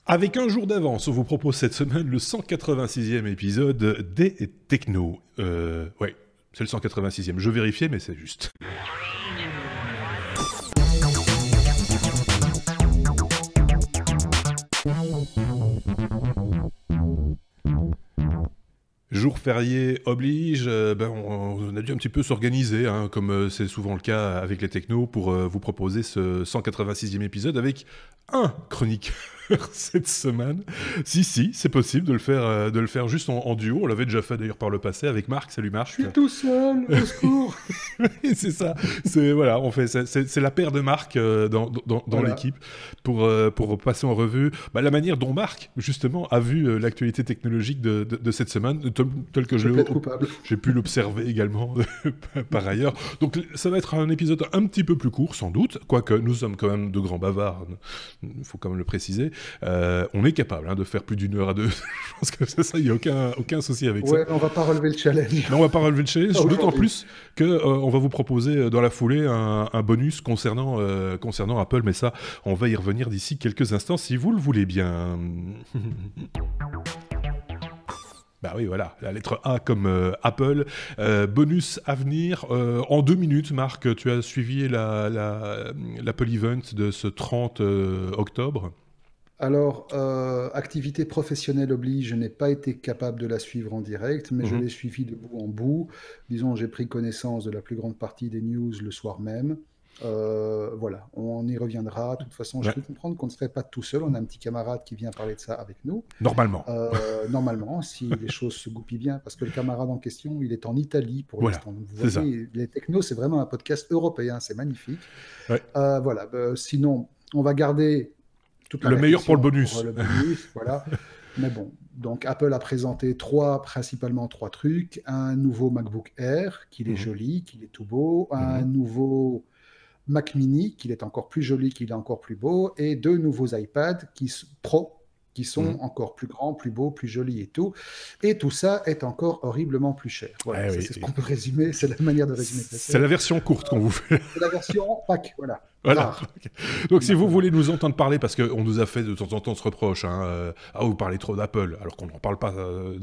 Avec un jour d'avance, on vous propose cette semaine le 186e épisode des Technos. Ouais, c'est le 186e. Je vérifiais, mais c'est juste. Jour férié oblige, on a dû un petit peu s'organiser, hein, comme c'est souvent le cas avec les technos, pour vous proposer ce 186e épisode avec un chroniqueur cette semaine. Si, c'est possible de le faire juste en duo. On l'avait déjà fait d'ailleurs par le passé avec Marc. Salut Marc. Je suis tout seul, au secours. C'est ça. Voilà, c'est la paire de Marc dans voilà. L'équipe pour passer en revue la manière dont Marc justement a vu l'actualité technologique de cette semaine, tel que j'ai pu l'observer également par ailleurs. Donc ça va être un épisode un petit peu plus court sans doute, quoique nous sommes quand même de grands bavards, il faut quand même le préciser. On est capable de faire plus d'une heure à deux. Je pense que c'est ça, il n'y a aucun souci avec ça. Ouais, on va pas relever le challenge. Non, on va pas relever le challenge, d'autant plus que on va vous proposer dans la foulée un bonus concernant Apple, mais ça, on va y revenir d'ici quelques instants si vous le voulez bien. Bah oui, voilà, la lettre A comme Apple. Bonus à venir. En 2 minutes, Marc, tu as suivi l'Apple Event de ce 30 octobre. Alors, activité professionnelle oblige, je n'ai pas été capable de la suivre en direct, mais je l'ai suivi de bout en bout. Disons, j'ai pris connaissance de la plus grande partie des news le soir même. Voilà, on y reviendra. De toute façon, je peux comprendre qu'on ne serait pas tout seul. On a un petit camarade qui vient parler de ça avec nous. Normalement, si les choses se goupillent bien, parce que le camarade en question, il est en Italie pour l'instant. Donc, vous voyez, les technos, c'est vraiment un podcast européen, c'est magnifique. Ouais. Voilà, sinon, on va garder le meilleur pour le bonus. Voilà. Mais bon, donc Apple a présenté principalement trois trucs. Un nouveau MacBook Air, qu'il est joli, qu'il est tout beau. Un nouveau Mac Mini, qu'il est encore plus joli, qu'il est encore plus beau. Et 2 nouveaux iPads Pro, qui sont encore plus grands, plus beaux, plus jolis et tout. Et tout ça est encore horriblement plus cher. Voilà, c'est ce qu'on peut résumer, c'est la manière de résumer. C'est la version courte qu'on vous fait. C'est la version pack, voilà. Okay. Donc si vous voulez nous entendre parler, parce qu'on nous a fait de temps en temps ce reproche, vous parlez trop d'Apple, alors qu'on n'en parle pas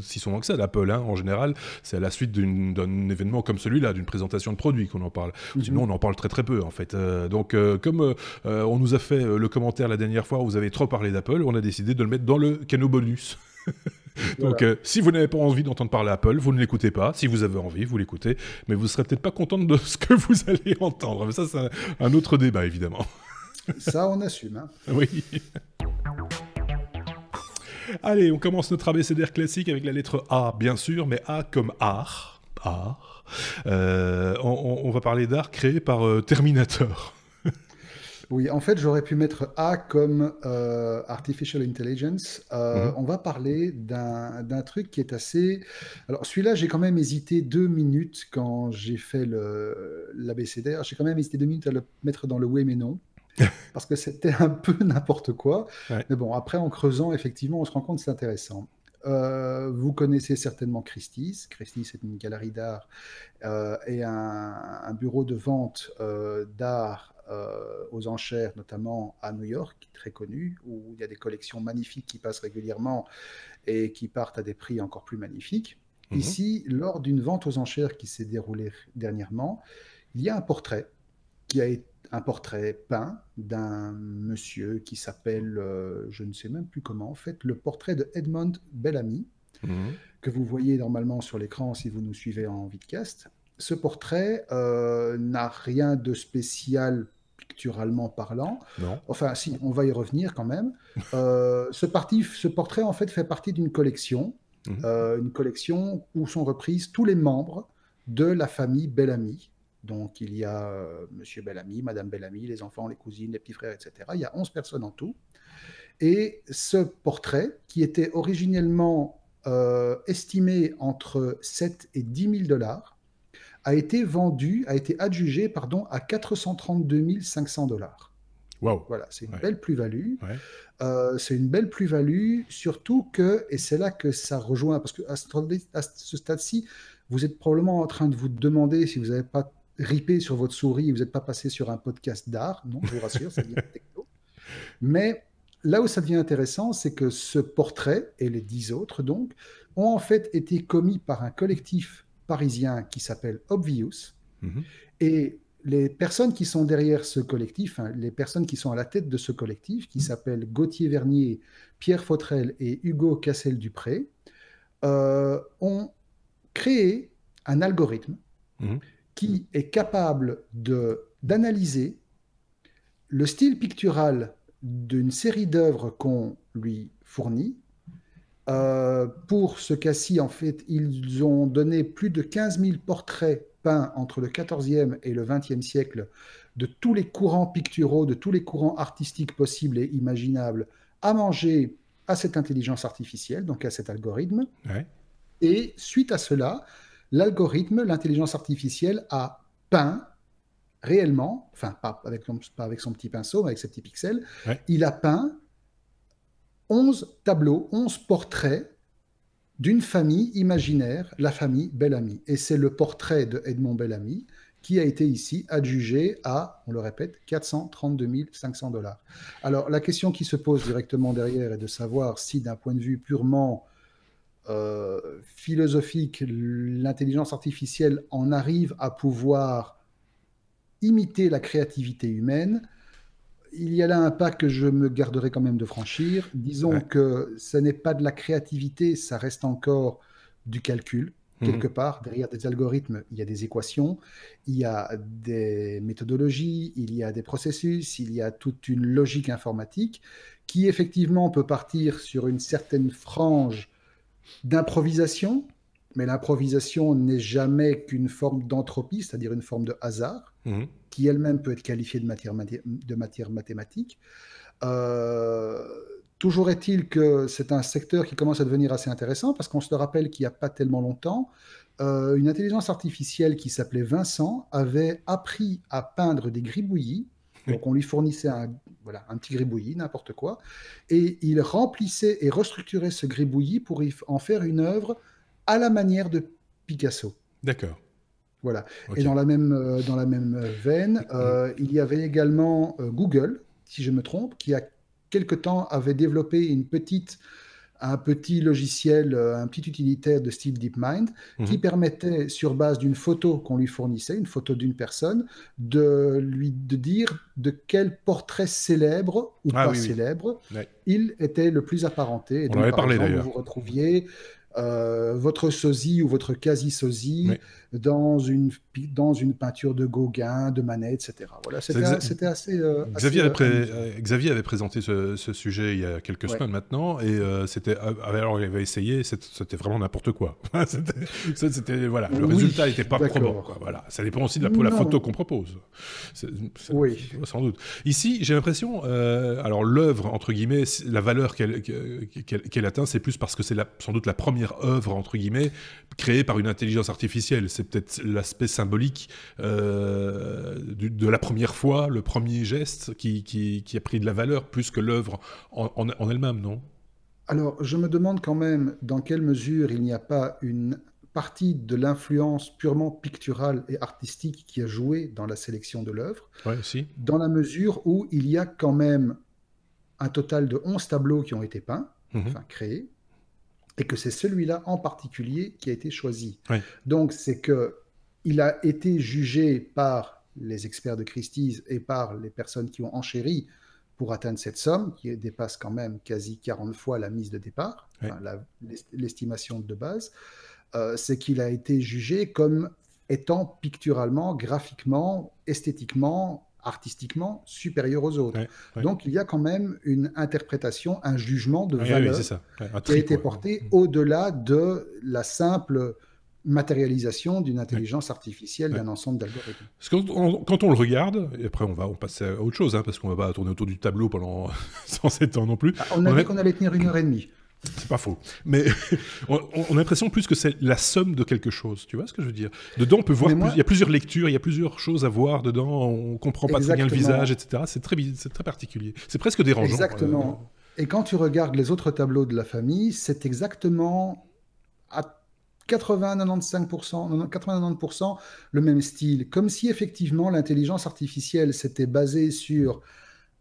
si souvent que ça d'Apple, en général, c'est à la suite d'un événement comme celui-là, d'une présentation de produit qu'on en parle. Sinon on en parle très très peu en fait. Donc comme on nous a fait le commentaire la dernière fois où vous avez trop parlé d'Apple, on a décidé de le mettre dans le canot bonus. Donc voilà. Si vous n'avez pas envie d'entendre parler Apple, vous ne l'écoutez pas. Si vous avez envie, vous l'écoutez, mais vous ne serez peut-être pas content de ce que vous allez entendre. Mais ça, c'est un autre débat, évidemment. Ça, on assume. Oui. Allez, on commence notre abécédaire classique avec la lettre A, bien sûr, mais A comme art. On va parler d'art créé par Terminator. Oui, en fait, j'aurais pu mettre A comme Artificial Intelligence. On va parler d'un truc qui est assez... Alors, celui-là, j'ai quand même hésité 2 minutes quand j'ai fait l'abécédaire. J'ai quand même hésité 2 minutes à le mettre dans le oui mais non, parce que c'était un peu n'importe quoi. Ouais. Mais bon, après, en creusant, effectivement, on se rend compte que c'est intéressant. Vous connaissez certainement Christie's. Christie's, c'est une galerie d'art et un bureau de vente d'art aux enchères, notamment à New York, très connu, où il y a des collections magnifiques qui passent régulièrement et qui partent à des prix encore plus magnifiques. Ici, lors d'une vente aux enchères qui s'est déroulée dernièrement, il y a un portrait un portrait peint d'un monsieur qui s'appelle, je ne sais même plus comment, en fait, le portrait de Edmond Bellamy, que vous voyez normalement sur l'écran si vous nous suivez en vidcast. Ce portrait n'a rien de spécial picturalement parlant. Non. Enfin, si, on va y revenir quand même. Ce portrait, en fait, fait partie d'une collection, une collection où sont reprises tous les membres de la famille Bellamy. Donc, il y a Monsieur Bellamy, Madame Bellamy, les enfants, les cousines, les petits frères, etc. Il y a 11 personnes en tout. Et ce portrait, qui était originellement estimé entre 7 et 10 000 $, a été adjugé à 432 500 $. Wow. Voilà, c'est une belle plus-value. Ouais. C'est une belle plus-value, surtout que, et c'est là que ça rejoint, parce qu'à ce stade-ci, vous êtes probablement en train de vous demander si vous n'avez pas ripé sur votre souris et vous n'êtes pas passé sur un podcast d'art. Non, je vous rassure, c'est bien techno. Mais là où ça devient intéressant, c'est que ce portrait, et les 10 autres donc, ont en fait été commis par un collectif parisien qui s'appelle Obvious. Mhm. Et les personnes qui sont derrière ce collectif, hein, les personnes qui sont à la tête de ce collectif, qui s'appellent Gauthier Vernier, Pierre Fautrel et Hugo Cassel-Dupré, ont créé un algorithme Mhm. qui est capable d'analyser le style pictural d'une série d'œuvres qu'on lui fournit. Pour ce cas-ci, en fait, ils ont donné plus de 15 000 portraits peints entre le XIVe et le XXe siècle de tous les courants picturaux, de tous les courants artistiques possibles et imaginables, à manger à cette intelligence artificielle, donc à cet algorithme. Ouais. Et suite à cela, l'algorithme, l'intelligence artificielle a peint réellement, enfin pas avec son petit pinceau, mais avec ses petits pixels, Ouais. il a peint 11 tableaux, 11 portraits d'une famille imaginaire, la famille Bellamy. Et c'est le portrait de Edmond Bellamy qui a été ici adjugé à, on le répète, 432 500 $. Alors la question qui se pose directement derrière est de savoir si d'un point de vue purement philosophique, l'intelligence artificielle en arrive à pouvoir imiter la créativité humaine. Il y a là un pas que je me garderai quand même de franchir. Disons Ouais. que ce n'est pas de la créativité, ça reste encore du calcul. Mhm. Quelque part, derrière des algorithmes, il y a des équations, il y a des méthodologies, il y a des processus, il y a toute une logique informatique qui effectivement peut partir sur une certaine frange d'improvisation, mais l'improvisation n'est jamais qu'une forme d'entropie, c'est-à-dire une forme de hasard, Mhm. qui elle-même peut être qualifiée de matière mathématique. Euh, Toujours est-il que c'est un secteur qui commence à devenir assez intéressant, parce qu'on se rappelle qu'il n'y a pas tellement longtemps, une intelligence artificielle qui s'appelait Vincent avait appris à peindre des gribouillis. Oui. Donc on lui fournissait un petit gribouillis, n'importe quoi, et il remplissait et restructurait ce gribouillis pour en faire une œuvre à la manière de Picasso. D'accord. Voilà. Et Ok. dans la même veine, Mhm. il y avait également Google, si je me trompe, qui a quelque temps avait développé un petit logiciel, un petit utilitaire de style DeepMind, qui Mhm. permettait, sur base d'une photo qu'on lui fournissait, une photo d'une personne, de dire de quel portrait célèbre ou Ah pas oui, oui. célèbre Ouais. il était le plus apparenté. Et On en donc, avait par parlé exemple, vous d'ailleurs. vous retrouviez votre sosie ou votre quasi-sosie Ouais. dans une peinture de Gauguin, de Manet, etc. Voilà, C'est c'était assez, amusant. Xavier avait présenté ce sujet il y a quelques Ouais. semaines maintenant, et alors il avait essayé, c'était vraiment n'importe quoi. Voilà, le Oui, résultat n'était pas probant, quoi. d'accord. Voilà, ça dépend aussi de la photo Non, qu'on propose. C'est- oui. Sans doute. Ici, j'ai l'impression, alors l'œuvre entre guillemets, la valeur qu'elle atteint, c'est plus parce que c'est sans doute la première œuvre entre guillemets créée par une intelligence artificielle. C'est peut-être l'aspect symbolique de la première fois, le premier geste qui a pris de la valeur plus que l'œuvre en elle-même, non? Alors, je me demande quand même dans quelle mesure il n'y a pas une partie de l'influence purement picturale et artistique qui a joué dans la sélection de l'œuvre, Ouais, aussi. dans la mesure où il y a quand même un total de 11 tableaux qui ont été peints, Mhm. enfin créés, et que c'est celui-là en particulier qui a été choisi. Ouais. Donc, c'est que il a été jugé par les experts de Christie's et par les personnes qui ont enchéri pour atteindre cette somme, qui dépasse quand même quasi 40 fois la mise de départ, Ouais. enfin l'estimation de base. C'est qu'il a été jugé comme étant picturalement, graphiquement, esthétiquement, artistiquement supérieur aux autres. Ouais. Ouais. Donc il y a quand même une interprétation, un jugement de Ouais, oui, c'est valeur ça. Ouais, un qui a tri, été quoi. porté au-delà de la simple matérialisation d'une Ouais. intelligence artificielle Ouais. d'un ensemble d'algorithmes. Parce que quand on le regarde, et après on passe à autre chose, hein, parce qu'on va pas tourner autour du tableau pendant 107 ans non plus. Ah, on a dit qu'on allait tenir 1 heure et demie. C'est pas faux. Mais on a l'impression plus que c'est la somme de quelque chose. Tu vois ce que je veux dire? Dedans, on peut voir, Mais moi, il y a plusieurs lectures, il y a plusieurs choses à voir dedans. On comprend pas très bien le visage, exactement, etc. C'est très particulier. C'est presque dérangeant. exactement. Et quand tu regardes les autres tableaux de la famille, c'est exactement à 80-95%, 80-90% le même style. Comme si effectivement l'intelligence artificielle s'était basée sur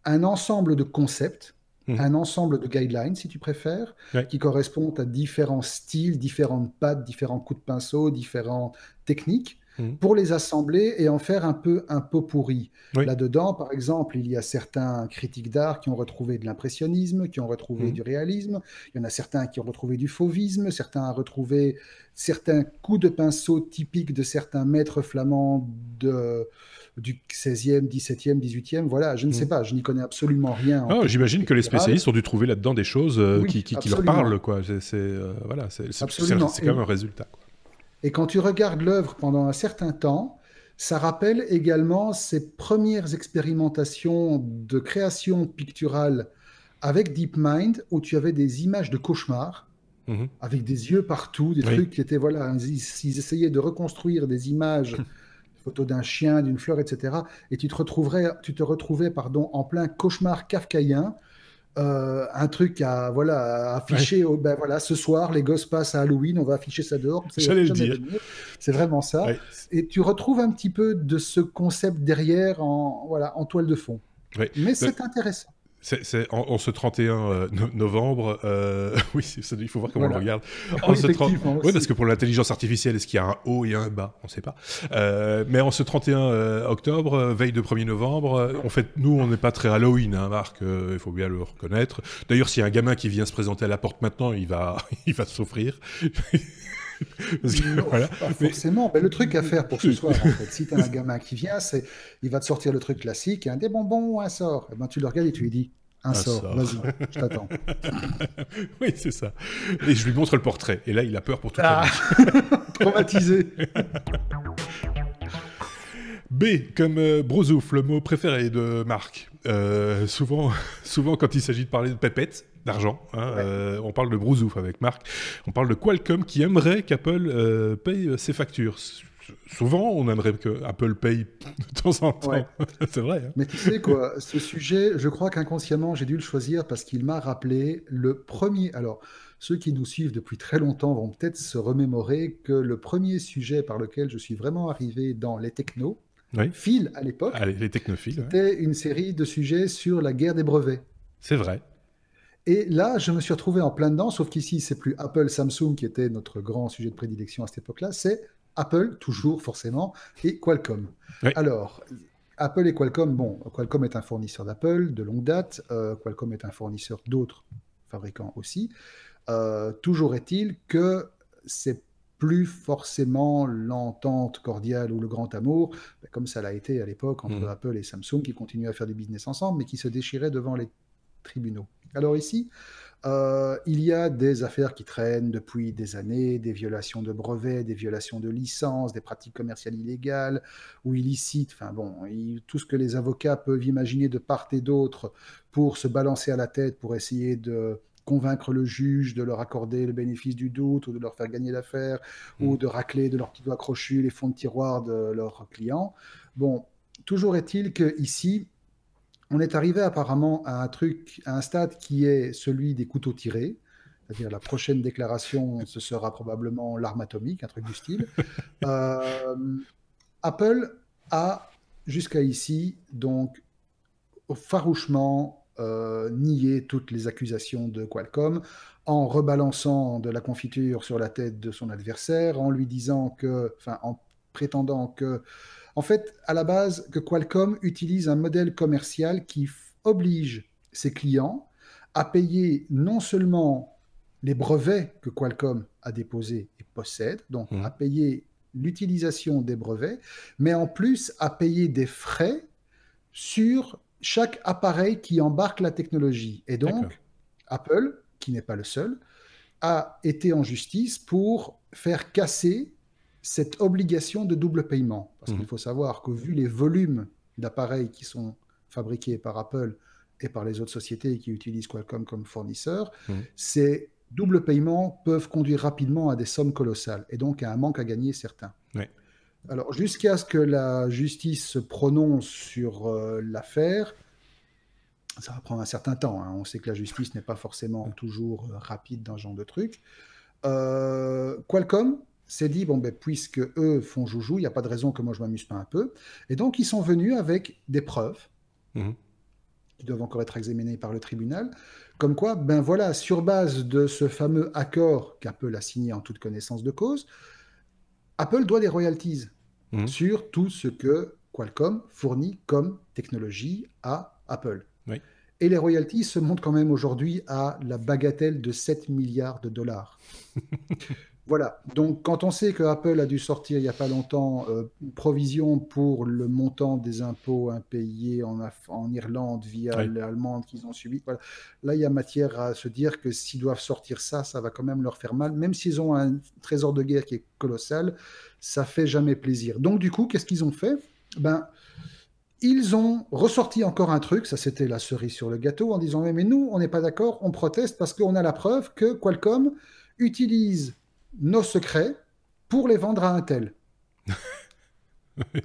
un ensemble de concepts Mhm. un ensemble de guidelines, si tu préfères, Ouais. qui correspondent à différents styles, différentes pattes, différents coups de pinceau, différentes techniques, Mhm. pour les assembler et en faire un peu un pot pourri. Oui. Là-dedans, par exemple, il y a certains critiques d'art qui ont retrouvé de l'impressionnisme, qui ont retrouvé Mhm. du réalisme, il y en a certains qui ont retrouvé du fauvisme, certains ont retrouvé certains coups de pinceau typiques de certains maîtres flamands de, du 16e, 17e, 18e. Voilà, je ne sais Mhm. pas, je n'y connais absolument rien en Ah, technique j'imagine que les picturale. spécialistes ont dû trouver là-dedans des choses Oui, qui leur parlent, absolument, quoi. Voilà, absolument. c'est quand même un résultat, quoi. Et quand tu regardes l'œuvre pendant un certain temps, ça rappelle également ces premières expérimentations de création picturale avec DeepMind, où tu avais des images de cauchemars, Mhm. avec des yeux partout, des Oui. trucs qui étaient, voilà, ils essayaient de reconstruire des images, photos d'un chien, d'une fleur, etc. Et tu te retrouvais, pardon, en plein cauchemar kafkaïen, un truc à, voilà, à Ouais. afficher. Ben voilà, ce soir, les gosses passent à Halloween, on va afficher ça dehors, ça ne va J'allais plus le jamais dire. venir. C'est vraiment ça. Ouais. Et tu retrouves un petit peu de ce concept derrière en, voilà, en toile de fond. Ouais. Mais Le- c'est intéressant. en ce 31 novembre, oui, il faut voir comment on le Voilà. regarde. En Oui, ce 30 effectivement Oui, parce aussi. que pour l'intelligence artificielle, est-ce qu'il y a un haut et un bas? On ne sait pas. Mais en ce 31 octobre, veille de 1er novembre, nous, on n'est pas très Halloween, hein, Marc, il faut bien le reconnaître. D'ailleurs, s'il y a un gamin qui vient se présenter à la porte maintenant, il va souffrir. Parce que, Non, voilà. pas Mais, forcément. Ben, le truc à faire pour ce soir, en fait, si tu as un gamin qui vient, c'est il va te sortir le truc classique, hein, des bonbons ou un sort. Eh ben, tu le regardes et tu lui dis, un un sort, sort. vas-y, je t'attends. Oui, c'est ça. Et je lui montre le portrait. Et là, il a peur pour toute la Ah, nuit. traumatisé. B, comme Brozouf, le mot préféré de Marc. Souvent, quand il s'agit de parler de pépettes, d'argent, hein, Ouais. on parle de Brozouf avec Marc. On parle de Qualcomm qui aimerait qu'Apple paye ses factures. Souvent, on aimerait que Apple paye de temps en Ouais. temps. C'est vrai. Hein. Mais tu sais quoi, ce sujet, je crois qu'inconsciemment, j'ai dû le choisir parce qu'il m'a rappelé le premier. Alors, ceux qui nous suivent depuis très longtemps vont peut-être se remémorer que le premier sujet par lequel je suis vraiment arrivé dans les technos, Oui. Phil à l'époque, Allez, les technophiles. Ouais. c'était une série de sujets sur la guerre des brevets. C'est vrai. Et là, je me suis retrouvé en plein dedans, sauf qu'ici, c'est plus Apple, Samsung qui était notre grand sujet de prédilection à cette époque-là, c'est Apple, toujours forcément, et Qualcomm. Oui. Alors, Apple et Qualcomm, bon, Qualcomm est un fournisseur d'Apple de longue date, Qualcomm est un fournisseur d'autres fabricants aussi. Toujours est-il que c'est plus forcément l'entente cordiale ou le grand amour, comme ça l'a été à l'époque entre Mhm. Apple et Samsung, qui continuaient à faire du business ensemble, mais qui se déchiraient devant les tribunaux. Alors ici, il y a des affaires qui traînent depuis des années, des violations de brevets, des violations de licences, des pratiques commerciales illégales ou illicites, enfin bon, tout ce que les avocats peuvent imaginer de part et d'autre pour se balancer à la tête, pour essayer de convaincre le juge de leur accorder le bénéfice du doute ou de leur faire gagner l'affaire ou Mhm. de racler de leurs petits doigts crochus les fonds de tiroir de leurs clients. Bon, toujours est-il qu'ici, on est arrivé apparemment à un truc, à un stade qui est celui des couteaux tirés, c'est-à-dire la prochaine déclaration, ce sera probablement l'arme atomique, un truc du style. Euh, Apple a jusqu'à ici donc farouchement nié toutes les accusations de Qualcomm en rebalançant de la confiture sur la tête de son adversaire, en lui disant que, enfin, en prétendant que en fait, à la base, que Qualcomm utilise un modèle commercial qui oblige ses clients à payer non seulement les brevets que Qualcomm a déposés et possède, donc à Mhm. payer l'utilisation des brevets, mais en plus à payer des frais sur chaque appareil qui embarque la technologie. Et D'accord. donc, Apple, qui n'est pas le seul, a été en justice pour faire casser cette obligation de double paiement. Parce qu'il Mhm. faut savoir que vu les volumes d'appareils qui sont fabriqués par Apple et par les autres sociétés qui utilisent Qualcomm comme fournisseur, Mhm. ces doubles paiements peuvent conduire rapidement à des sommes colossales et donc à un manque à gagner certain. Ouais. Alors jusqu'à ce que la justice se prononce sur l'affaire, ça va prendre un certain temps. Hein. On sait que la justice n'est pas forcément toujours rapide dans ce genre de truc. Qualcomm s'est dit, bon, ben, puisque eux font joujou, il n'y a pas de raison que moi je m'amuse pas un peu. Et donc, ils sont venus avec des preuves. Mhm. qui doivent encore être examinés par le tribunal. Comme quoi, ben voilà, sur base de ce fameux accord qu'Apple a signé en toute connaissance de cause, Apple doit des royalties Mhm. sur tout ce que Qualcomm fournit comme technologie à Apple. Oui. Et les royalties se montent quand même aujourd'hui à la bagatelle de 7 milliards de dollars. Voilà, donc quand on sait que Apple a dû sortir il n'y a pas longtemps une provision pour le montant des impôts impayés en Irlande via Oui. l'allemande qu'ils ont subi, voilà. Là il y a matière à se dire que s'ils doivent sortir ça, ça va quand même leur faire mal, même s'ils ont un trésor de guerre qui est colossal, ça fait jamais plaisir. Donc du coup, qu'est-ce qu'ils ont fait? Ben, ils ont ressorti encore un truc, ça c'était la cerise sur le gâteau, en disant mais nous, on n'est pas d'accord, on proteste parce qu'on a la preuve que Qualcomm utilise nos secrets pour les vendre à Intel.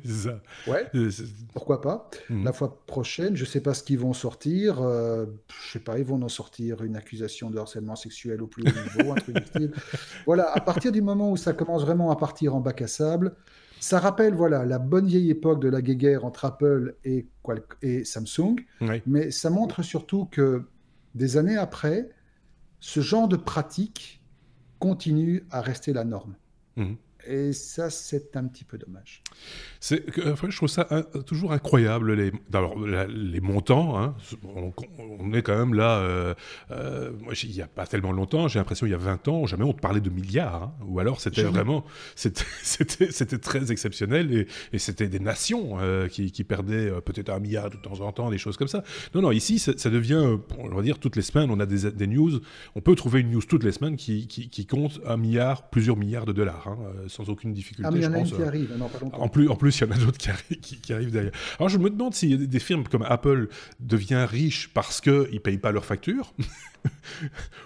C'est ça. Ouais, C'est- pourquoi pas. Mhm. La fois prochaine, je ne sais pas ce qu'ils vont sortir. Je sais pas, ils vont en sortir une accusation de harcèlement sexuel au plus haut niveau, un truc du style. Voilà, à partir du moment où ça commence vraiment à partir en bac à sable, ça rappelle voilà la bonne vieille époque de la guéguerre entre Apple et Samsung, Oui. mais ça montre surtout que des années après, ce genre de pratique continue à rester la norme. Mhm. Et ça, c'est un petit peu dommage. Enfin, je trouve ça toujours incroyable, les montants. Hein. On est quand même là, moi, il n'y a pas tellement longtemps, j'ai l'impression il y a 20 ans, jamais on te parlait de milliards. Hein. Ou alors c'était Jamais. vraiment, c'était très exceptionnel et c'était des nations qui perdaient peut-être 1 milliard de temps en temps, des choses comme ça. Non, non, ici ça devient, on va dire, toutes les semaines, on a des news, on peut trouver une news toutes les semaines qui compte 1 milliard, plusieurs milliards de dollars, hein, sans aucune Ah, mais difficulté, il y je en a une pense. qui arrive, non, pas En longtemps. plus, il y en a d'autres qui arrivent derrière. Alors, je me demande si des firmes comme Apple deviennent riches parce qu'ils ne payent pas leurs factures,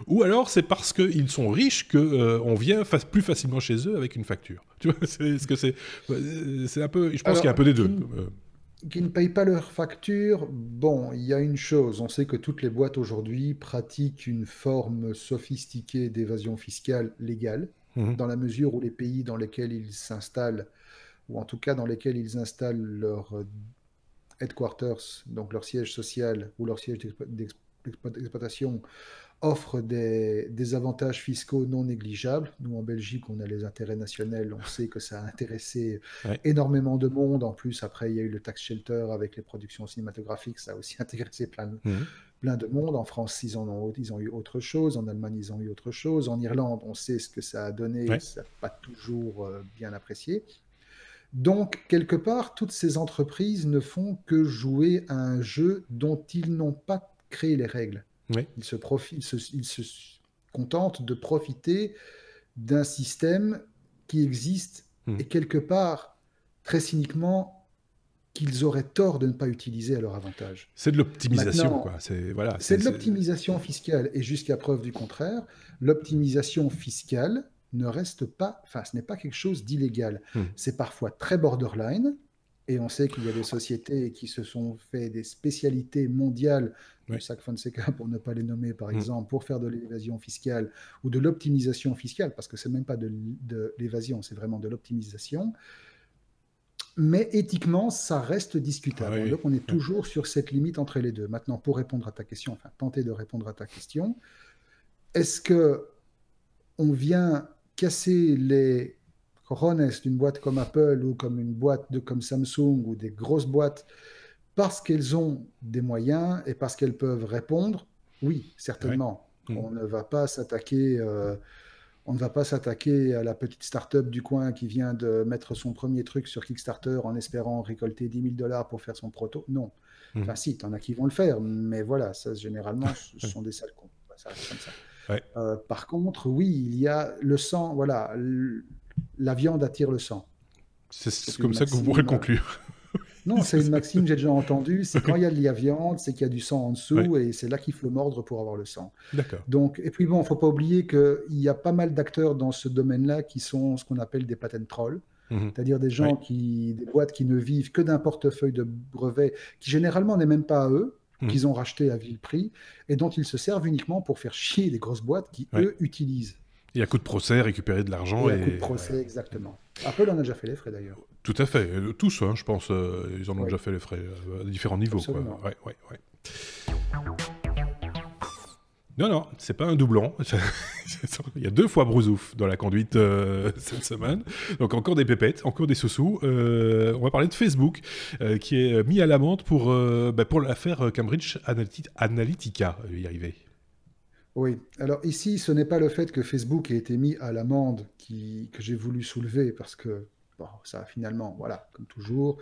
ou alors c'est parce qu'ils sont riches qu'on vient plus facilement chez eux avec une facture. Tu vois, est-ce que c'est un peu. Je pense qu'il y a Alors, un peu des deux. qui ne payent pas leurs factures, bon, il y a une chose, on sait que toutes les boîtes aujourd'hui pratiquent une forme sophistiquée d'évasion fiscale légale, Mhm. dans la mesure où les pays dans lesquels ils s'installent, ou en tout cas dans lesquels ils installent leur headquarters, donc leur siège social ou leur siège d'exploitation, offrent des avantages fiscaux non négligeables. Nous, en Belgique, on a les intérêts nationaux, on sait que ça a intéressé Ouais. énormément de monde. En plus, après, il y a eu le tax shelter avec les productions cinématographiques, ça a aussi intéressé Mhm. plein de monde. En France, ils ont eu autre chose. En Allemagne, ils ont eu autre chose. En Irlande, on sait ce que ça a donné, Ouais. ça n'a pas toujours bien apprécié. Donc, quelque part, toutes ces entreprises ne font que jouer à un jeu dont ils n'ont pas créé les règles. Ouais. Ils se contentent de profiter d'un système qui existe Mhm. et quelque part, très cyniquement, qu'ils auraient tort de ne pas utiliser à leur avantage. C'est de l'optimisation, Maintenant, quoi. C'est voilà. c'est de l'optimisation fiscale et jusqu'à preuve du contraire, l'optimisation fiscale ne reste pas, enfin, ce n'est pas quelque chose d'illégal. Mhm. C'est parfois très borderline et on sait qu'il y a des sociétés qui se sont fait des spécialités mondiales, Ouais. Mossack Fonseca pour ne pas les nommer par Mhm. exemple, pour faire de l'évasion fiscale ou de l'optimisation fiscale, parce que c'est même pas de l'évasion, c'est vraiment de l'optimisation. Mais éthiquement, ça reste Ah discutable. oui. Donc, on est Ouais. toujours sur cette limite entre les deux. Maintenant, pour répondre à ta question, enfin, tenter de répondre à ta question, est-ce que on vient casser les cojones d'une boîte comme Apple ou comme une boîte comme Samsung ou des grosses boîtes parce qu'elles ont des moyens et parce qu'elles peuvent répondre? Oui, Ouais. certainement. Mhm. On ne va pas s'attaquer à la petite start-up du coin qui vient de mettre son premier truc sur Kickstarter en espérant récolter 10 000 dollars pour faire son proto. Non. Mhm. Enfin, si, t'en as qui vont le faire, mais voilà, ça, généralement, ce Ouais. sont des sales cons. Ça reste comme ça. Ouais. Par contre, oui, il y a le sang, voilà, la viande attire le sang. C'est C'est une comme ça que vous pourrez maxime. conclure. Non, c'est une maxime, j'ai déjà entendu. C'est quand il y a de la viande, c'est qu'il y a du sang en Ouais. dessous, et c'est là qu'il faut le mordre pour avoir le sang. D'accord. Donc, et puis bon, il ne faut pas oublier qu'il y a pas mal d'acteurs dans ce domaine-là qui sont ce qu'on appelle des patent trolls, Mhm. c'est-à-dire Ouais. des boîtes qui ne vivent que d'un portefeuille de brevets, qui généralement n'est même pas à eux, Mhm. qu'ils ont racheté à vil prix, et dont ils se servent uniquement pour faire chier des grosses boîtes qui, Ouais. eux, utilisent. Et à coup de procès, récupérer de l'argent Et à coup de et procès, exactement. Apple en a déjà fait les frais, d'ailleurs. tout à fait. Tous, hein, je pense, ils en ont Oui, déjà fait les frais à différents niveaux, quoi. absolument. Ouais, ouais, ouais. Non, non, c'est pas un doublon. Il y a 2 fois Brousouf dans la conduite cette semaine. Donc encore des pépettes, encore des sous-sous. On va parler de Facebook qui est mis à l'amende pour l'affaire Cambridge Analytica. Je vais y arriver. Oui, alors ici, ce n'est pas le fait que Facebook ait été mis à l'amende que j'ai voulu soulever, parce que bon, ça finalement, voilà, comme toujours,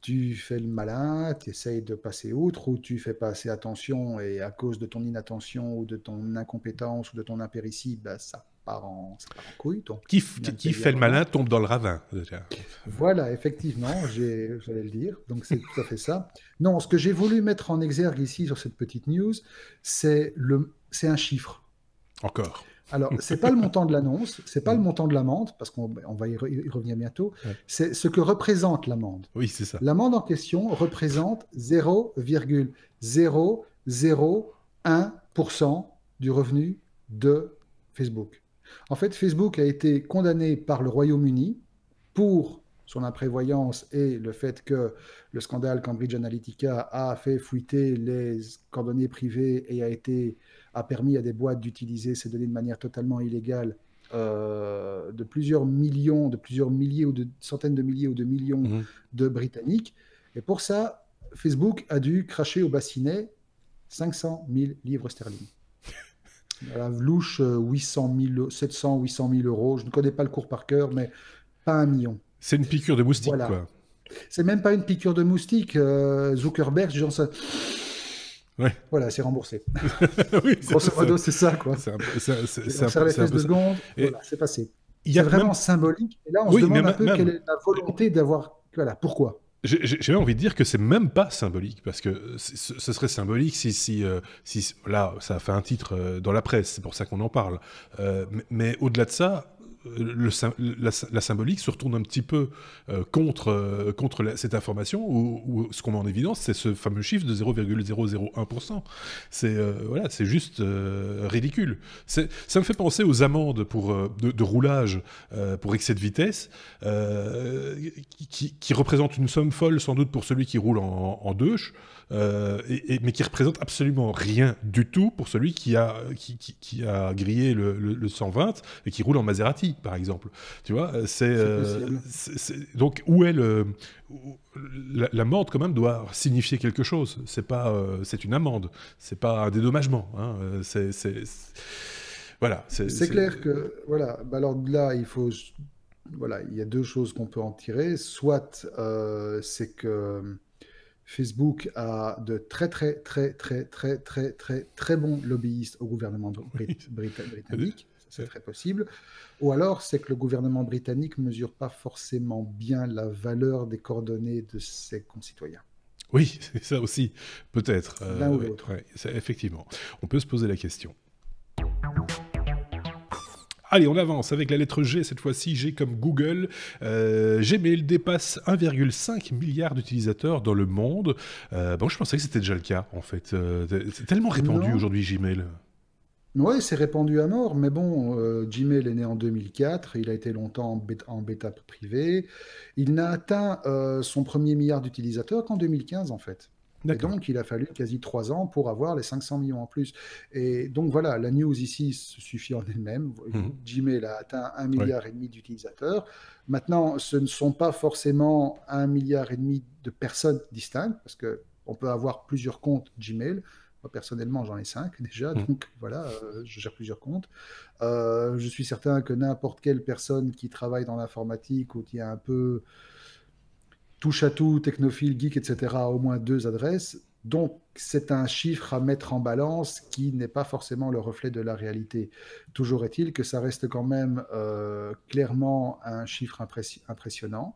tu fais le malin, tu essayes de passer outre, ou tu fais pas assez attention, et à cause de ton inattention, ou de ton incompétence, ou de ton impéritie, bah, ça part en couille. Donc, Qui fait le malin tombe dans le ravin. Déjà. voilà, effectivement, j'allais le dire, donc c'est tout à fait ça. Non, ce que j'ai voulu mettre en exergue ici sur cette petite news, c'est un chiffre. Encore. Alors, c'est pas le montant de l'annonce, c'est pas le montant de l'amende, parce qu'on va y revenir bientôt, Ouais. c'est ce que représente l'amende. Oui, c'est ça. L'amende en question représente 0,001% du revenu de Facebook. En fait, Facebook a été condamné par le Royaume-Uni pour son imprévoyance et le fait que le scandale Cambridge Analytica a fait fuiter les coordonnées privées et a permis à des boîtes d'utiliser ces données de manière totalement illégale de plusieurs milliers ou de centaines de milliers ou de millions de Britanniques. Et pour ça, Facebook a dû cracher au bassinet 500 000 livres sterling. La louche 700, 800 000 euros. Je ne connais pas le cours par cœur, mais pas 1 million. C'est une piqûre de moustique, Voilà. quoi. C'est même pas une piqûre de moustique. Zuckerberg, genre ça. Ouais. Voilà, c'est remboursé. Oui, Grosso modo, c'est ça, quoi. C'est On serre les fesses 2 secondes, voilà, c'est passé. C'est vraiment symbolique. Et là, on se demande un peu quelle est la volonté d'avoir... Voilà, pourquoi ? J'ai envie de dire que c'est même pas symbolique, parce que ce serait symbolique si là, ça a fait un titre dans la presse, c'est pour ça qu'on en parle. Mais au-delà de ça, la symbolique se retourne un petit peu contre cette information, où ce qu'on met en évidence, c'est ce fameux chiffre de 0,001%. C'est juste ridicule. Ça me fait penser aux amendes de roulage pour excès de vitesse, qui représentent une somme folle sans doute pour celui qui roule en deux, mais qui représente absolument rien du tout pour celui qui a grillé le 120 et qui roule en Maserati, par exemple. Tu vois, donc où est l'amende quand même doit signifier quelque chose. C'est une amende, c'est pas un dédommagement. Hein. Voilà. C'est clair que voilà. Bah alors là, il y a 2 choses qu'on peut en tirer. Soit c'est que Facebook a de très très très très très très très très bons lobbyistes au gouvernement britannique, c'est très possible. Ou alors c'est que le gouvernement britannique ne mesure pas forcément bien la valeur des coordonnées de ses concitoyens. Oui, c'est ça aussi, peut-être. L'un ou l'autre. Ouais, effectivement, on peut se poser la question. Allez, on avance avec la lettre G, cette fois-ci, G comme Google. Gmail dépasse 1,5 milliard d'utilisateurs dans le monde. Je pensais que c'était déjà le cas, en fait. C'est tellement répandu aujourd'hui, Gmail. Oui, c'est répandu à mort, mais bon, Gmail est né en 2004, il a été longtemps en bêta privée. Il n'a atteint son premier milliard d'utilisateurs qu'en 2015, en fait. Et donc, il a fallu quasi 3 ans pour avoir les 500 millions en plus. Et donc, voilà, la news ici se suffit en elle-même. Gmail a atteint 1,5 milliard d'utilisateurs. Maintenant, ce ne sont pas forcément 1,5 milliard de personnes distinctes, parce qu'on peut avoir plusieurs comptes Gmail. Moi, personnellement, j'en ai 5 déjà, donc voilà, je gère plusieurs comptes. Je suis certain que n'importe quelle personne qui travaille dans l'informatique ou qui a un peu... touche à tout, technophile, geek, etc., a au moins 2 adresses. Donc, c'est un chiffre à mettre en balance qui n'est pas forcément le reflet de la réalité. Toujours est-il que ça reste quand même clairement un chiffre impressionnant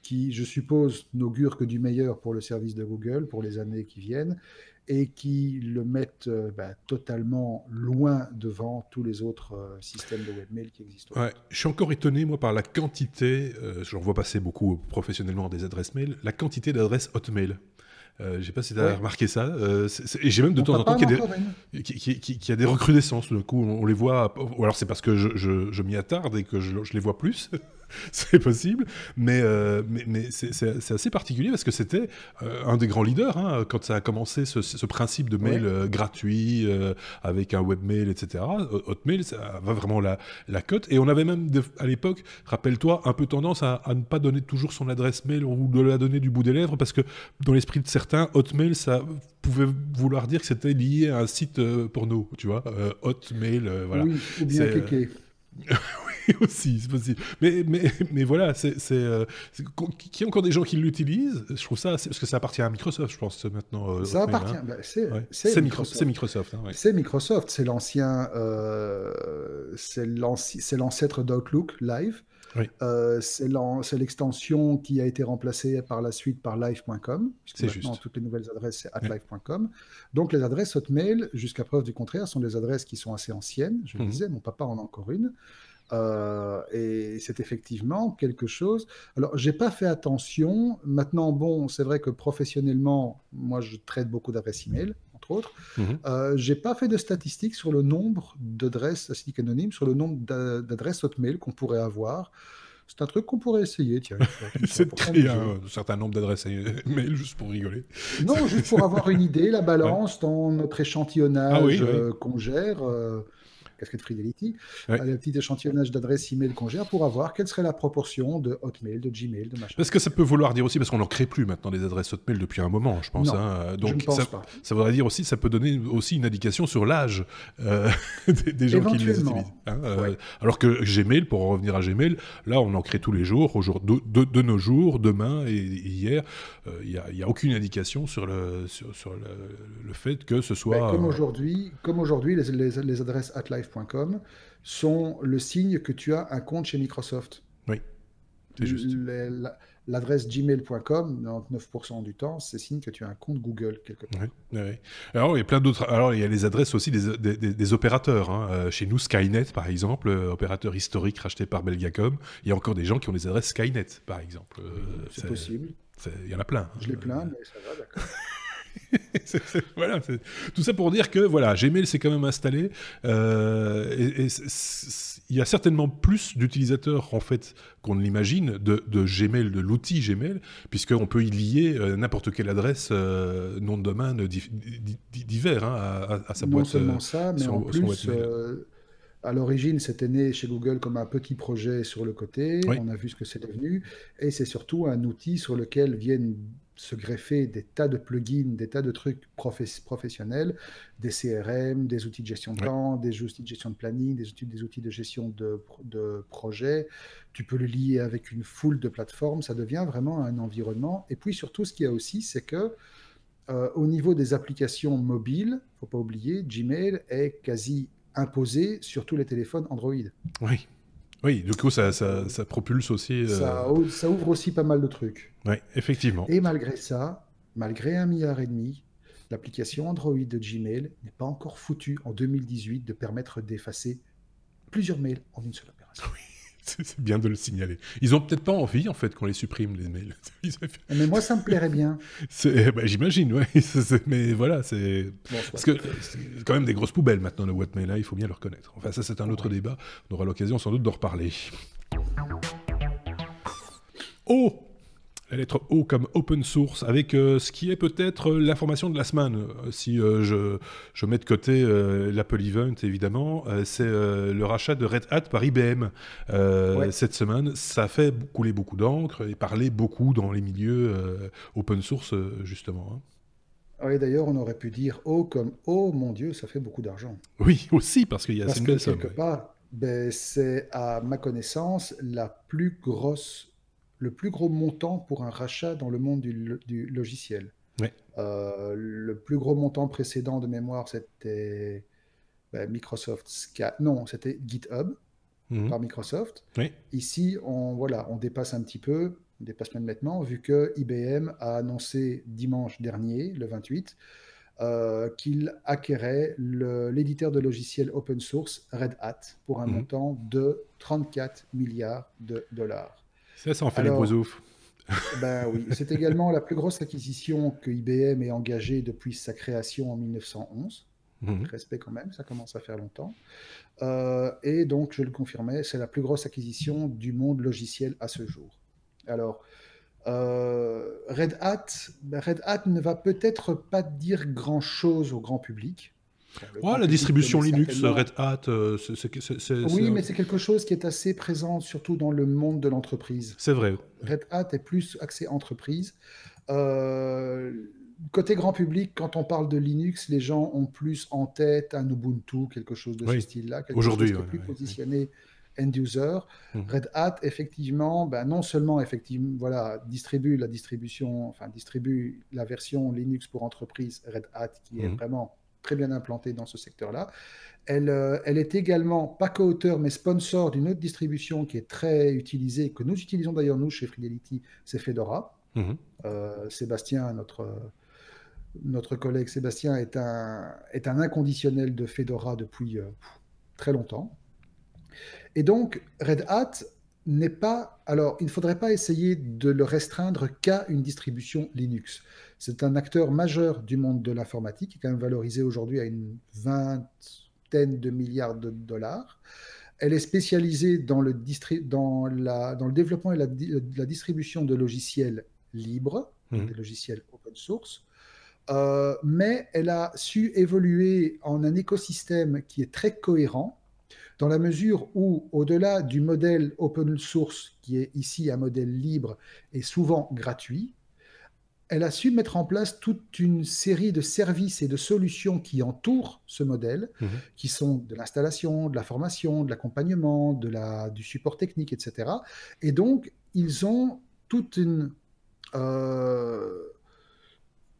qui, je suppose, n'augure que du meilleur pour le service de Google pour les années qui viennent et qui le mettent totalement loin devant tous les autres systèmes de webmail qui existent. Ouais, je suis encore étonné, moi, par la quantité, j'en vois passer beaucoup professionnellement des adresses mail, la quantité d'adresses Hotmail. Je ne sais pas si tu as remarqué ça. Et j'ai même de temps en temps qu'il y a des recrudescences. D'un coup, on les voit. Ou alors c'est parce que je m'y attarde et que je les vois plus. c'est possible, mais c'est assez particulier parce que c'était un des grands leaders hein, quand ça a commencé ce principe de mail Ouais. gratuit avec un webmail, etc. Hotmail, ça va vraiment la cote. Et on avait même à l'époque, rappelle-toi, un peu tendance à ne pas donner toujours son adresse mail ou de la donner du bout des lèvres parce que dans l'esprit de certains, Hotmail, ça pouvait vouloir dire que c'était lié à un site porno, tu vois, Hotmail, voilà. Oui, ou bien C'est Kéké. oui, aussi, c'est possible. Mais voilà, qu'il y a encore des gens qui l'utilisent, je trouve ça, parce que ça appartient à Microsoft, je pense, maintenant, Ça Hotmail. appartient, Hein. ben, Ouais. c'est C'est Microsoft. Microsoft, hein, ouais. C'est Microsoft, c'est l'ancêtre d'Outlook Live. Oui, C'est l'extension qui a été remplacée par la suite par live.com, puisque c'est maintenant juste. toutes les nouvelles adresses c'est Ouais. @live.com. Donc les adresses Hotmail, jusqu'à preuve du contraire, sont des adresses qui sont assez anciennes. Je le Mhm. disais, mon papa en a encore une. Et c'est effectivement quelque chose. Alors, j'ai pas fait attention. Maintenant, bon, c'est vrai que professionnellement, moi, je traite beaucoup d'adresses email, entre autres. Mhm. J'ai pas fait de statistiques sur le nombre d'adresses ACID anonymes, sur le nombre d'adresses Hotmail qu'on pourrait avoir. C'est un truc qu'on pourrait essayer, tiens, une fois C'est de pour créer s'amuser. un certain nombre d'adresses mail juste pour rigoler. Non, juste pour avoir une idée, la Ouais. balance dans notre Ah échantillonnage oui, oui. qu'on gère, Casquette Fidelity, Ouais. le petit échantillonnage d'adresses email qu'on gère pour avoir quelle serait la proportion de Hotmail, de Gmail, de machin, Parce que ça etc. peut vouloir dire aussi, parce qu'on n'en crée plus maintenant des adresses Hotmail depuis un moment, je pense. Non, Hein. je ne Donc pense pas. ça voudrait dire aussi, ça peut donner aussi une indication sur l'âge euh, des gens qui les utilisent. Éventuellement, Hein. ouais. Alors que Gmail, pour en revenir à Gmail, là on en crée tous les jours, de nos jours, demain et hier, il n'y a aucune indication sur le fait que ce Ben, soit... comme aujourd'hui les adresses @live.com sont le signe que tu as un compte chez Microsoft. oui, c'est juste. L'adresse gmail.com, 99% du temps, c'est signe que tu as un compte Google quelque Ouais, part. ouais. Alors, il y a plein d'autres. Alors, il y a les adresses aussi des opérateurs. Hein. Chez nous, Skynet, par exemple, opérateur historique racheté par Belgacom. Il y a encore des gens qui ont des adresses Skynet, par exemple. C'est possible. Il y en a plein. Je les plains, mais ça va, d'accord. Voilà, tout ça pour dire que voilà, Gmail s'est quand même installé. Il y a certainement plus d'utilisateurs en fait qu'on ne l'imagine de Gmail, de l'outil Gmail, puisqu'on peut y lier n'importe quelle adresse, nom de domaine divers hein, à sa Non boîte, seulement ça, mais en son plus, webmail. à l'origine, c'était né chez Google comme un petit projet sur le côté. Oui, On a vu ce que c'est devenu. Et c'est surtout un outil sur lequel viennent se greffer des tas de plugins, des tas de trucs professionnels, des CRM, des outils de gestion de oui, temps, des outils de gestion de planning, des outils de gestion de projet. Tu peux le lier avec une foule de plateformes. Ça devient vraiment un environnement. Et puis surtout, ce qu'il y a aussi, c'est que au niveau des applications mobiles, il ne faut pas oublier, Gmail est quasi imposé sur tous les téléphones Android. oui. Oui, du coup, Euh, ça propulse aussi. ça ouvre aussi pas mal de trucs. Oui, effectivement. Et malgré ça, malgré 1,5 milliard, l'application Android de Gmail n'est pas encore foutue en 2018 de permettre d'effacer plusieurs mails en une seule opération. C'est bien de le signaler. Ils ont peut-être pas envie, en fait, qu'on les supprime, les mails. Mais moi, ça me plairait bien. Bah, j'imagine, ouais. Mais voilà, c'est... Bon, Parce soit. que c'est quand même des grosses poubelles, maintenant, le webmail, là, il faut bien le reconnaître. Enfin, ça, c'est un autre Ouais. débat. On aura l'occasion, sans doute, d'en reparler. Oh, la lettre O comme open source, avec ce qui est peut-être l'information de la semaine. Si je mets de côté l'Apple Event, évidemment, c'est le rachat de Red Hat par IBM. Ouais. Cette semaine, ça a fait couler beaucoup d'encre et parler beaucoup dans les milieux open source, justement. Hein. Ouais, d'ailleurs, on aurait pu dire oh comme oh mon Dieu, ça fait beaucoup d'argent. Oui, aussi, parce qu'il y a c'est Parce une que belle somme. quelque Ouais. part, ben, c'est à ma connaissance le plus gros montant pour un rachat dans le monde du logiciel. Ouais. Le plus gros montant précédent de mémoire, c'était ben, non, c'était GitHub Mhm. par Microsoft. Oui. Ici, voilà, on dépasse un petit peu, on dépasse même maintenant, vu que IBM a annoncé dimanche dernier, le 28, qu'il acquérait l'éditeur de logiciels open source Red Hat pour un Mhm. montant de 34 milliards de dollars. Ça en fait les Alors, brousoufs. ben oui, c'est également la plus grosse acquisition que IBM ait engagée depuis sa création en 1911. Mhm. Respect quand même, ça commence à faire longtemps. Et donc, je le confirmais, c'est la plus grosse acquisition du monde logiciel à ce jour. Alors, Red Hat ne va peut-être pas dire grand-chose au grand public. Bon, le Ouais, grand la public connaît distribution Linux, certainement. Red Hat, Oui, mais c'est quelque chose qui est assez présent, surtout dans le monde de l'entreprise. c'est vrai. Ouais. Red Hat est plus axé entreprise. Euh, Côté grand public, quand on parle de Linux, les gens ont plus en tête un Ubuntu, quelque chose de ce Oui, style-là, quelque chose aujourd'hui, qui est ouais, plus ouais, ouais. positionné end-user. Mhm. Red Hat, effectivement, ben non seulement effectivement, voilà, distribue la distribution, enfin distribue la version Linux pour entreprise Red Hat, qui est Mhm. vraiment très bien implantée dans ce secteur-là. Elle est également, pas co-auteur, mais sponsor d'une autre distribution qui est très utilisée, que nous utilisons d'ailleurs nous chez Fidelity, c'est Fedora. Mhm. Sébastien, notre collègue Sébastien, est un inconditionnel de Fedora depuis très longtemps. Et donc, Red Hat n'est pas. Alors, il ne faudrait pas essayer de le restreindre qu'à une distribution Linux. C'est un acteur majeur du monde de l'informatique, qui est quand même valorisé aujourd'hui à une vingtaine de milliards de dollars. Elle est spécialisée dans le développement et la distribution de logiciels libres, donc Mhm. des logiciels open source. Mais elle a su évoluer en un écosystème qui est très cohérent, dans la mesure où, au-delà du modèle open source, qui est ici un modèle libre et souvent gratuit, elle a su mettre en place toute une série de services et de solutions qui entourent ce modèle, Mhm. qui sont de l'installation, de la formation, de l'accompagnement, du support technique, etc. Et donc, ils ont euh,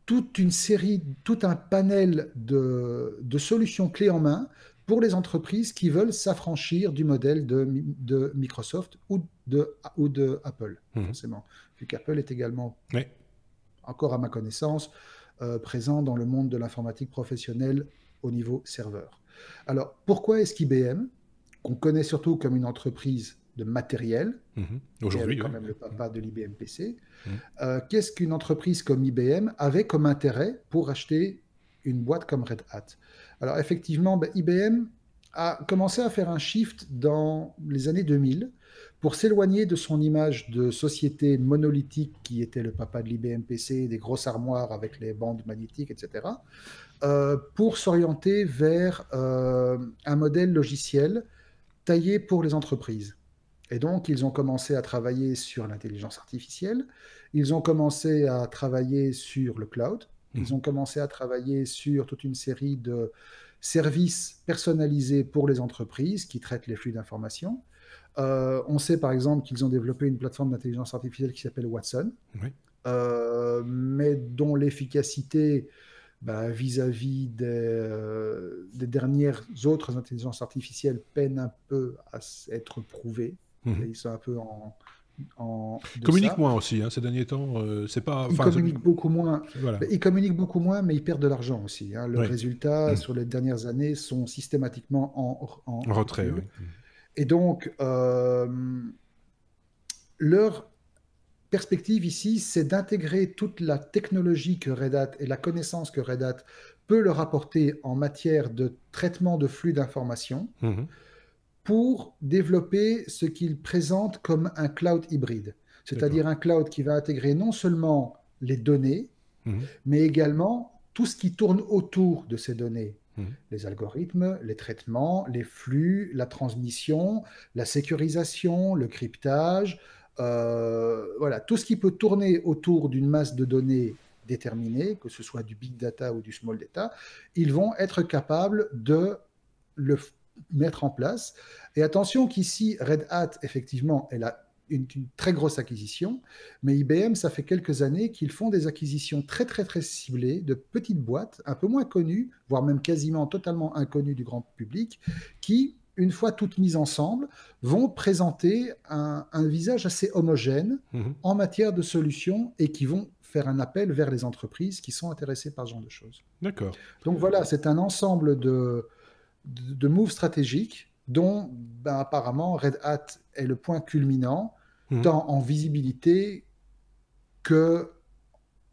toute une série, tout un panel de solutions clés en main pour les entreprises qui veulent s'affranchir du modèle de Microsoft ou de Apple, Mhm. forcément, vu qu'Apple est également, Ouais. encore à ma connaissance, présent dans le monde de l'informatique professionnelle au niveau serveur. Alors, pourquoi est-ce qu'IBM, qu'on connaît surtout comme une entreprise de matériel, Mhm. IBM est Aujourd'hui, quand oui. même le papa de l'IBM PC, Mhm. qu'est-ce qu'une entreprise comme IBM avait comme intérêt pour acheter une boîte comme Red Hat? Alors effectivement, ben, IBM a commencé à faire un shift dans les années 2000 pour s'éloigner de son image de société monolithique qui était le papa de l'IBM PC, des grosses armoires avec les bandes magnétiques, etc., pour s'orienter vers un modèle logiciel taillé pour les entreprises. Et donc, ils ont commencé à travailler sur l'intelligence artificielle, ils ont commencé à travailler sur le cloud, ils Mhm. ont commencé à travailler sur toute une série de services personnalisés pour les entreprises qui traitent les flux d'informations. On sait par exemple qu'ils ont développé une plateforme d'intelligence artificielle qui s'appelle Watson, Oui. mais dont l'efficacité bah, vis-à-vis des dernières autres intelligences artificielles peine un peu à être prouvée. Mhm. Ils sont un peu en Communique deçà. moins aussi, hein, ces derniers temps. C'est pas. Ils Enfin, communiquent beaucoup moins. voilà. Ils communiquent beaucoup moins, mais ils perdent de l'argent aussi, hein. Leurs Oui. résultats Mhm. sur les dernières années sont systématiquement En en retrait, recul. oui. Mhm. Et donc, leur perspective ici, c'est d'intégrer toute la technologie que Red Hat et la connaissance que Red Hat peut leur apporter en matière de traitement de flux d'informations Mhm. pour développer ce qu'ils présentent comme un cloud hybride, D'accord. c'est-à-dire un cloud qui va intégrer non seulement les données, Mhm. mais également tout ce qui tourne autour de ces données. Mhm. Les algorithmes, les traitements, les flux, la transmission, la sécurisation, le cryptage, voilà, tout ce qui peut tourner autour d'une masse de données déterminée, que ce soit du big data ou du small data, ils vont être capables de le mettre en place. Et attention qu'ici, Red Hat, effectivement, elle a une très grosse acquisition, mais IBM, ça fait quelques années qu'ils font des acquisitions très, très, très ciblées de petites boîtes, un peu moins connues, voire même quasiment totalement inconnues du grand public, qui, une fois toutes mises ensemble, vont présenter un visage assez homogène Mhm. en matière de solutions et qui vont faire un appel vers les entreprises qui sont intéressées par ce genre de choses. D'accord. Donc voilà, c'est un ensemble de moves stratégiques dont ben, apparemment Red Hat est le point culminant, Mhm. tant en visibilité que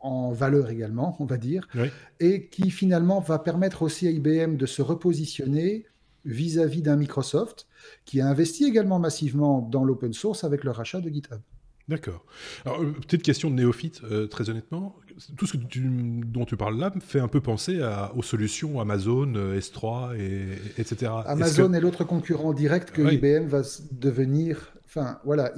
en valeur également, on va dire, Oui. et qui finalement va permettre aussi à IBM de se repositionner vis-à-vis d'un Microsoft qui a investi également massivement dans l'open source avec le rachat de GitHub. D'accord. Alors, petite question de néophyte, très honnêtement. Tout ce dont tu parles là me fait un peu penser aux solutions Amazon, S3, etc. Amazon est l'autre concurrent direct que Oui, IBM va devenir. Enfin, voilà,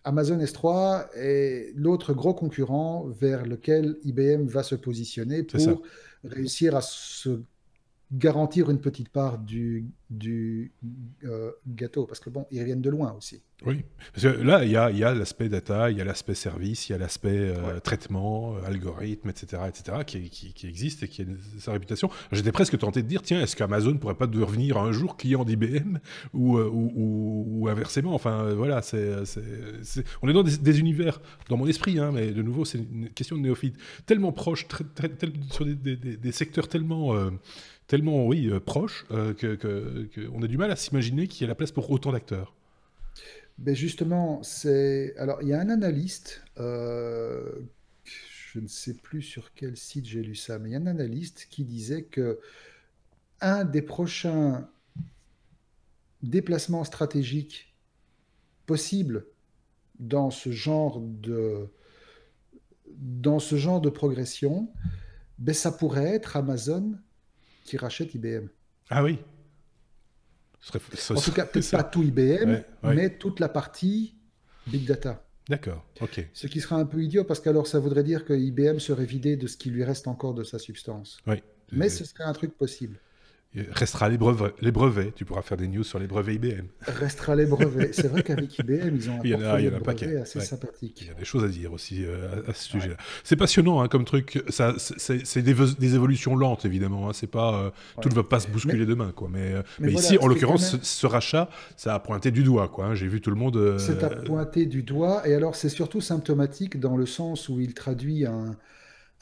Amazon S3 est l'autre gros concurrent vers lequel IBM va se positionner c'est ça. pour réussir à se garantir une petite part du gâteau. Parce que bon, ils reviennent de loin aussi. Oui, parce que là, il y a l'aspect data, il y a l'aspect service, il y a l'aspect Ouais. traitement, algorithme, etc., qui existe et qui a sa réputation. J'étais presque tenté de dire, tiens, est-ce qu'Amazon pourrait pas devenir un jour client d'IBM ou inversement. Enfin, voilà, on est dans des univers, dans mon esprit, hein, mais de nouveau, c'est une question de néophyte, tellement proche, sur des secteurs tellement, oui, proches, qu'on a du mal à s'imaginer qu'il y a la place pour autant d'acteurs. Ben justement, alors il y a un analyste, je ne sais plus sur quel site j'ai lu ça, mais il y a un analyste qui disait que un des prochains déplacements stratégiques possibles dans ce genre de progression, ben ça pourrait être Amazon qui rachète IBM. Ah oui. En tout cas, peut-être Ça. pas tout IBM, Ouais, ouais. mais toute la partie Big Data. D'accord, ok. Ce qui sera un peu idiot parce qu'alors ça voudrait dire que IBM serait vidé de ce qui lui reste encore de sa substance. Ouais. Mais ce serait un truc possible. Il restera les brevets. Tu pourras faire des news sur les brevets IBM. Restera les brevets. C'est vrai qu'avec IBM, ils ont un Il y portfolio en a de un paquet. brevets assez Ouais. Il y sympathique. a des choses à dire aussi à ce Ouais, sujet-là. C'est passionnant hein, comme truc. Ça, c'est des évolutions lentes évidemment. Hein. C'est pas tout ouais. ne va pas se bousculer Mais, demain quoi. mais Mais ici, voilà, en ce qui est quand l'occurrence, même, ce rachat, ça a pointé du doigt quoi. Hein. J'ai vu tout le monde. c'est à pointer du doigt. Et alors, c'est surtout symptomatique dans le sens où il traduit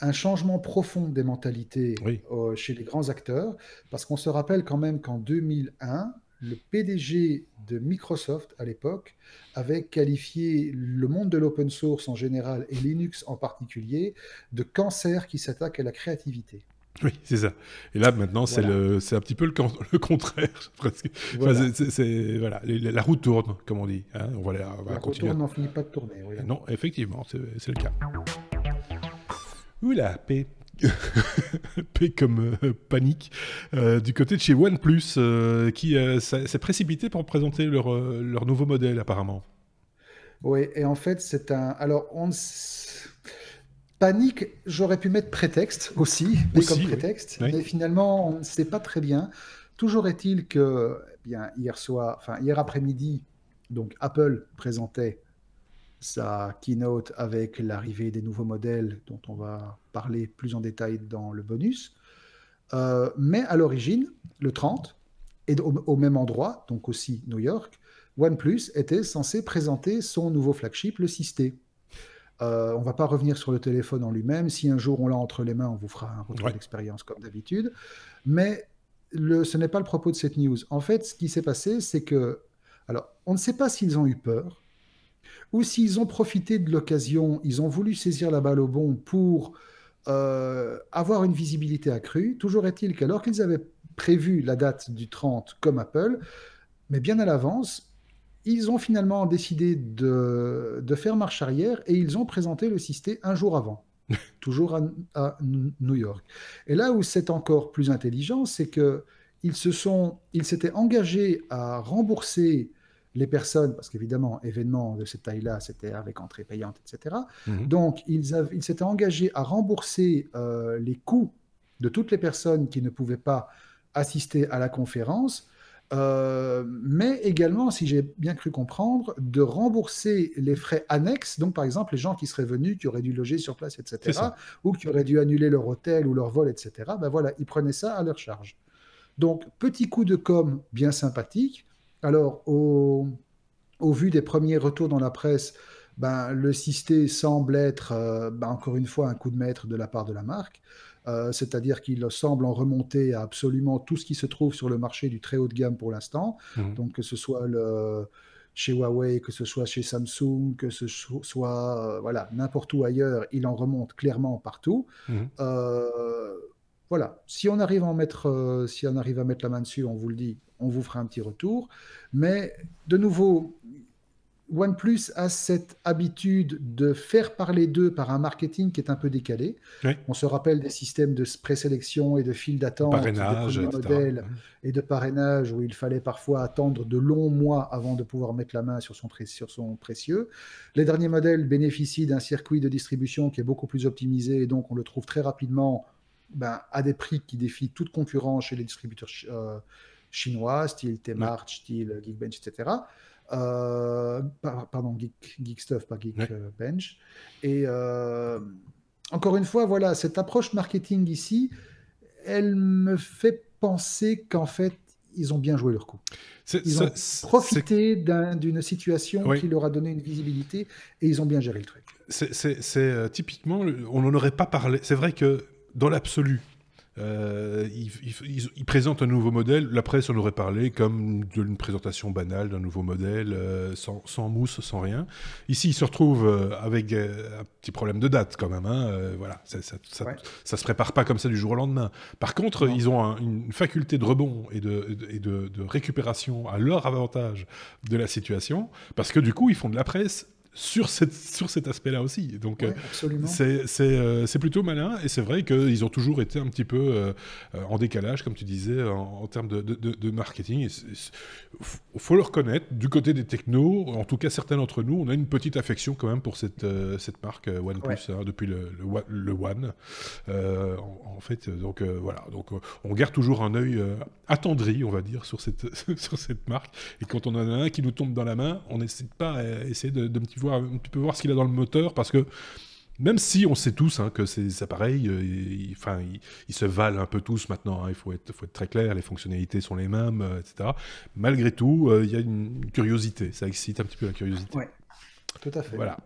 un changement profond des mentalités Oui. chez les grands acteurs, parce qu'on se rappelle quand même qu'en 2001, le PDG de Microsoft à l'époque avait qualifié le monde de l'open source en général et Linux en particulier de cancer qui s'attaque à la créativité. Oui, c'est ça. Et là, maintenant, Voilà, c'est un petit peu le contraire, presque. Enfin, voilà. voilà, la roue tourne, comme on dit. Hein. On va La continuer. retourne n'en finit pas de tourner, oui. Non, effectivement, c'est le cas. Oula, P. P comme panique. Du côté de chez OnePlus, qui s'est précipité pour présenter leur nouveau modèle, apparemment. Oui, et en fait, c'est un. Alors, panique, j'aurais pu mettre prétexte aussi, mais comme Aussi, oui. prétexte, Oui. mais finalement, on ne sait pas très bien. Toujours est-il que, eh bien, hier après-midi, donc Apple présentait sa keynote avec l'arrivée des nouveaux modèles dont on va parler plus en détail dans le bonus. Mais à l'origine, le 30, et au même endroit, donc aussi New York, OnePlus était censé présenter son nouveau flagship, le 6T. On ne va pas revenir sur le téléphone en lui-même. Si un jour on l'a entre les mains, on vous fera un retour Ouais. d'expérience comme d'habitude. Mais ce n'est pas le propos de cette news. En fait, ce qui s'est passé, c'est que, alors, on ne sait pas s'ils ont eu peur ou s'ils ont profité de l'occasion, ils ont voulu saisir la balle au bond pour avoir une visibilité accrue. Toujours est-il qu'alors qu'ils avaient prévu la date du 30 comme Apple, mais bien à l'avance, ils ont finalement décidé de faire marche arrière et ils ont présenté le 6T un jour avant, toujours à New York. Et là où c'est encore plus intelligent, c'est que ils s'étaient engagés à rembourser les personnes, parce qu'évidemment, événement de cette taille-là, c'était avec entrée payante, etc. Mhm. Donc, ils s'étaient engagés à rembourser les coûts de toutes les personnes qui ne pouvaient pas assister à la conférence, mais également, si j'ai bien cru comprendre, de rembourser les frais annexes, donc par exemple les gens qui seraient venus, qui auraient dû loger sur place, C'est ça. etc., ou qui auraient dû annuler leur hôtel ou leur vol, etc., ben voilà, ils prenaient ça à leur charge. Donc, petit coup de com bien sympathique. Alors, au vu des premiers retours dans la presse, ben, le 6T semble être, ben, encore une fois, un coup de maître de la part de la marque. C'est-à-dire qu'il semble en remonter à absolument tout ce qui se trouve sur le marché du très haut de gamme pour l'instant. Mhm. Donc, que ce soit chez Huawei, que ce soit chez Samsung, que ce soit voilà, n'importe où ailleurs, il en remonte clairement partout. Mhm. Euh, voilà, si on arrive à mettre la main dessus, on vous le dit, on vous fera un petit retour. Mais de nouveau, OnePlus a cette habitude de faire parler d'eux par un marketing qui est un peu décalé. Oui, On se rappelle des systèmes de présélection et de files d'attente des parrainage, premiers etc. modèles et de parrainage où il fallait parfois attendre de longs mois avant de pouvoir mettre la main sur son précieux. Les derniers modèles bénéficient d'un circuit de distribution qui est beaucoup plus optimisé et donc on le trouve très rapidement à des prix qui défient toute concurrence chez les distributeurs chinois, style Ouais, Tmart, style Geekbench, etc. Pardon, Geek Stuff, pas ouais. Geekbench. Et encore une fois, voilà, cette approche marketing ici, elle me fait penser qu'en fait, ils ont bien joué leur coup. Ils ont profité d'une situation Oui. qui leur a donné une visibilité et ils ont bien géré le truc. Typiquement, on n'en aurait pas parlé. C'est vrai que dans l'absolu, ils présentent un nouveau modèle. La presse en aurait parlé comme d'une présentation banale d'un nouveau modèle, sans mousse, sans rien. Ici, ils se retrouvent avec un petit problème de date quand même. Hein. Voilà, Ouais. ça se prépare pas comme ça du jour au lendemain. Par contre, Non. ils ont une faculté de rebond et de récupération à leur avantage de la situation, parce que du coup, ils font de la presse sur cet aspect-là aussi. Donc, Ouais, absolument. c'est plutôt malin, et c'est vrai qu'ils ont toujours été un petit peu en décalage, comme tu disais, en termes de marketing. Il faut le reconnaître, du côté des technos, en tout cas certains d'entre nous, on a une petite affection quand même pour cette marque OnePlus, Ouais. hein, depuis le One. En fait, donc voilà. Donc, on garde toujours un œil attendri, on va dire, sur sur cette marque. Et quand on en a un qui nous tombe dans la main, on n'hésite pas à essayer de un petit peu voir ce qu'il a dans le moteur, parce que même si on sait tous, hein, que ces appareils, ils se valent un peu tous maintenant, hein, il faut être très clair, les fonctionnalités sont les mêmes, etc. Malgré tout, il y a une curiosité, ça excite un petit peu la curiosité. Ouais, tout à fait. Voilà.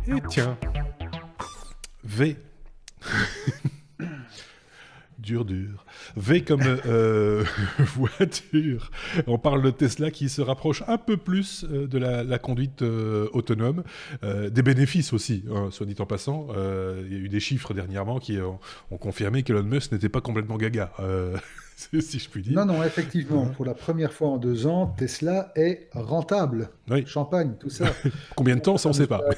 Et tiens, V. Dur. V comme voiture. On parle de Tesla qui se rapproche un peu plus de la conduite autonome. Des bénéfices aussi, hein, soit dit en passant. Il y a eu des chiffres dernièrement qui ont confirmé qu'Elon Musk n'était pas complètement gaga, si je puis dire. Non, non, effectivement, pour la première fois en 2 ans, Tesla est rentable. Oui. Champagne, tout ça. Combien de temps, La ça on ne sait fameuse pas. blague,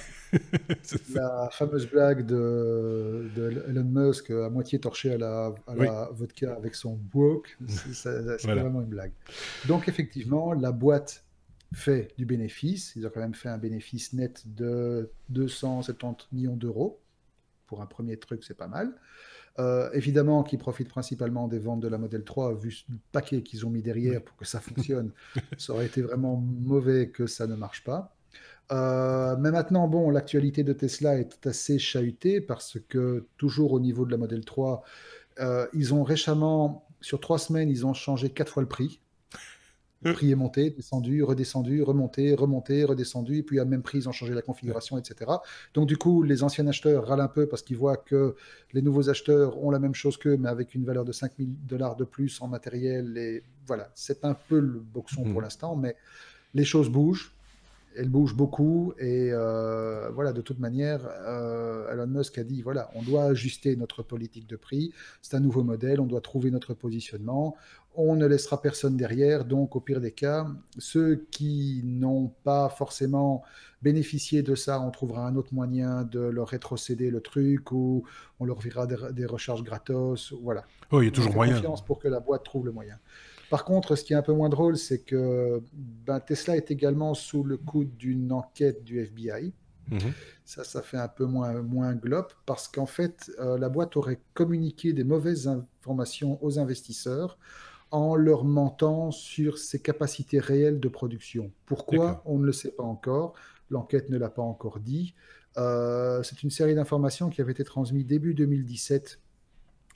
la fameuse blague de Elon Musk à moitié torché à Oui, la vodka avec son wok, c'était voilà. vraiment une blague. Donc, effectivement, la boîte fait du bénéfice. Ils ont quand même fait un bénéfice net de 270 millions d'euros. Pour un premier truc, c'est pas mal. Évidemment, qui profitent principalement des ventes de la Model 3, vu le paquet qu'ils ont mis derrière Oui. pour que ça fonctionne. Ça aurait été vraiment mauvais que ça ne marche pas. Mais maintenant, bon, l'actualité de Tesla est assez chahutée parce que toujours au niveau de la Model 3, ils ont récemment, sur 3 semaines, ils ont changé 4 fois le prix. Le prix est monté, descendu, redescendu, remonté, remonté, redescendu, et puis à même prix, ils ont changé la configuration, etc. Donc du coup, les anciens acheteurs râlent un peu parce qu'ils voient que les nouveaux acheteurs ont la même chose qu'eux, mais avec une valeur de $5 000 de plus en matériel. Et voilà, c'est un peu le boxon pour l'instant, mais les choses bougent. Elle bouge beaucoup et voilà, de toute manière, Elon Musk a dit voilà, on doit ajuster notre politique de prix, c'est un nouveau modèle, on doit trouver notre positionnement, on ne laissera personne derrière, donc au pire des cas, ceux qui n'ont pas forcément bénéficié de ça, on trouvera un autre moyen de leur rétrocéder le truc ou on leur virera des recharges gratos, voilà. Oh, il y a On toujours fait moyen. confiance pour que la boîte trouve le moyen. Par contre, ce qui est un peu moins drôle, c'est que Tesla est également sous le coup d'une enquête du FBI. Mhm. Ça fait un peu moins glop, parce qu'en fait, la boîte aurait communiqué des mauvaises informations aux investisseurs en leur mentant sur ses capacités réelles de production. D'accord. Pourquoi? On ne le sait pas encore. L'enquête ne l'a pas encore dit. C'est une série d'informations qui avait été transmise début 2017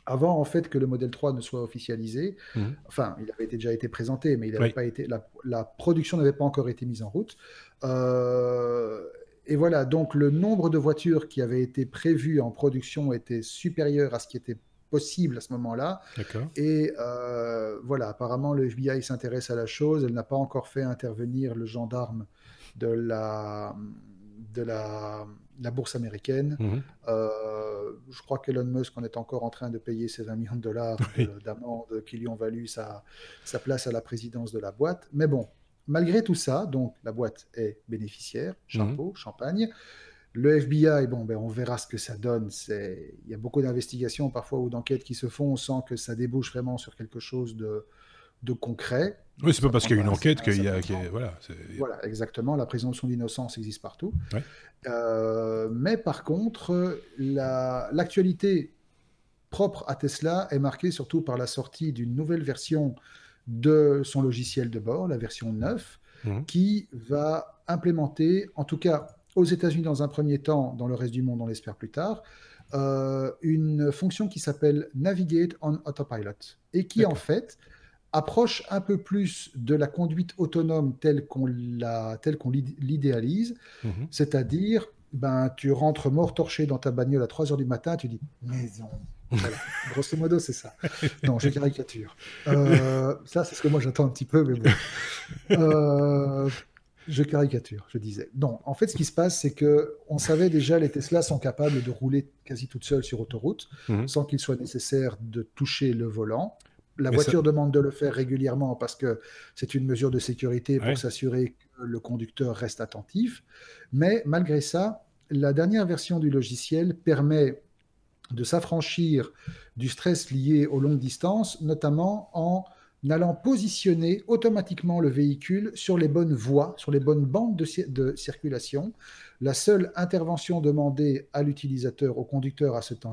avant en fait que le modèle 3 ne soit officialisé. Mhm. Enfin, il avait déjà été présenté, mais il n'avait Oui. pas été, la production n'avait pas encore été mise en route. Et voilà, donc le nombre de voitures qui avaient été prévues en production était supérieur à ce qui était possible à ce moment-là. D'accord. Et voilà, apparemment, le FBI s'intéresse à la chose. Elle n'a pas encore fait intervenir le gendarme de la bourse américaine. Mhm. Je crois qu'Elon Musk en est encore en train de payer ses 20 millions de dollars Oui. d'amende qui lui ont valu sa place à la présidence de la boîte. Mais bon, malgré tout ça, donc la boîte est bénéficiaire, chapeau, champagne. Le FBI, bon, ben, on verra ce que ça donne. Il y a beaucoup d'investigations parfois ou d'enquêtes qui se font sans que ça débouche vraiment sur quelque chose de concret. Oui, c'est pas Ça parce qu'il y a une prendra enquête un qu'il y a... certain temps. voilà. Voilà, exactement. La présomption d'innocence existe partout. Ouais. Mais par contre, l'actualité propre à Tesla est marquée surtout par la sortie d'une nouvelle version de son logiciel de bord, la version 9, qui va implémenter, en tout cas aux États-Unis dans un premier temps, dans le reste du monde on l'espère plus tard, une fonction qui s'appelle Navigate on Autopilot et qui en fait approche un peu plus de la conduite autonome telle qu'on l'idéalise, c'est-à-dire, ben, tu rentres mort torché dans ta bagnole à 3 heures du matin, tu dis « maison ». Voilà, grosso modo, c'est ça. Non, je caricature. Ça, c'est ce que moi j'attends un petit peu, mais bon. Je caricature, je disais. Non, en fait, ce qui se passe, c'est que on savait déjà les Tesla sont capables de rouler quasi toutes seules sur autoroute, sans qu'il soit nécessaire de toucher le volant. La voiture demande de le faire régulièrement parce que c'est une mesure de sécurité pour s'assurer que le conducteur reste attentif. Mais malgré ça, la dernière version du logiciel permet de s'affranchir du stress lié aux longues distances, notamment en allant positionner automatiquement le véhicule sur les bonnes voies, sur les bonnes bandes de circulation. La seule intervention demandée à l'utilisateur, au conducteur à cet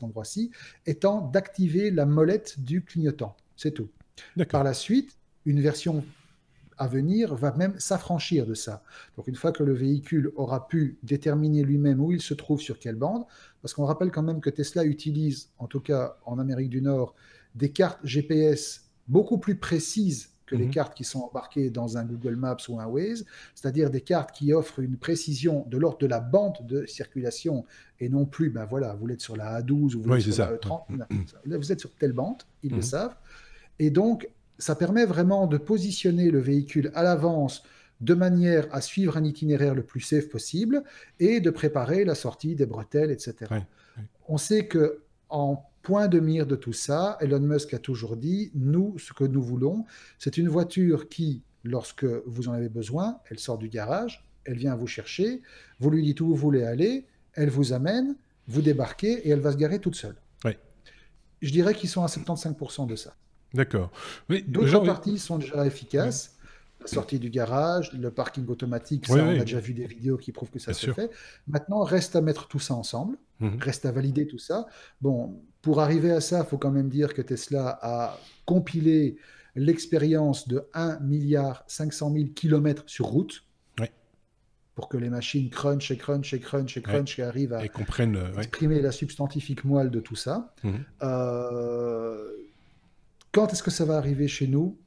endroit-ci, étant d'activer la molette du clignotant. C'est tout. Par la suite, une version à venir va même s'affranchir de ça. Donc une fois que le véhicule aura pu déterminer lui-même où il se trouve sur quelle bande, parce qu'on rappelle quand même que Tesla utilise, en tout cas en Amérique du Nord, des cartes GPS beaucoup plus précises que les cartes qui sont embarquées dans un Google Maps ou un Waze, c'est-à-dire des cartes qui offrent une précision de l'ordre de la bande de circulation et non plus, ben voilà, vous êtes sur la A12 ou vous êtes sur la E30, vous êtes sur telle bande, ils le savent. Et donc, ça permet vraiment de positionner le véhicule à l'avance de manière à suivre un itinéraire le plus safe possible et de préparer la sortie des bretelles, etc. On sait qu'en point de mire de tout ça, Elon Musk a toujours dit, nous, ce que nous voulons, c'est une voiture qui, lorsque vous en avez besoin, elle sort du garage, elle vient vous chercher, vous lui dites où vous voulez aller, elle vous amène, vous débarquez et elle va se garer toute seule. Je dirais qu'ils sont à 75% de ça. D'accord. Oui, d'autres parties sont déjà efficaces. La sortie du garage, le parking automatique, ça, on a déjà vu des vidéos qui prouvent que ça se fait. Maintenant, reste à mettre tout ça ensemble, reste à valider tout ça. Bon, pour arriver à ça, il faut quand même dire que Tesla a compilé l'expérience de 1,5 milliard kilomètres sur route, pour que les machines crunch et crunch et crunch et crunch et arrivent à exprimer la substantifique moelle de tout ça. Quand est-ce que ça va arriver chez nous?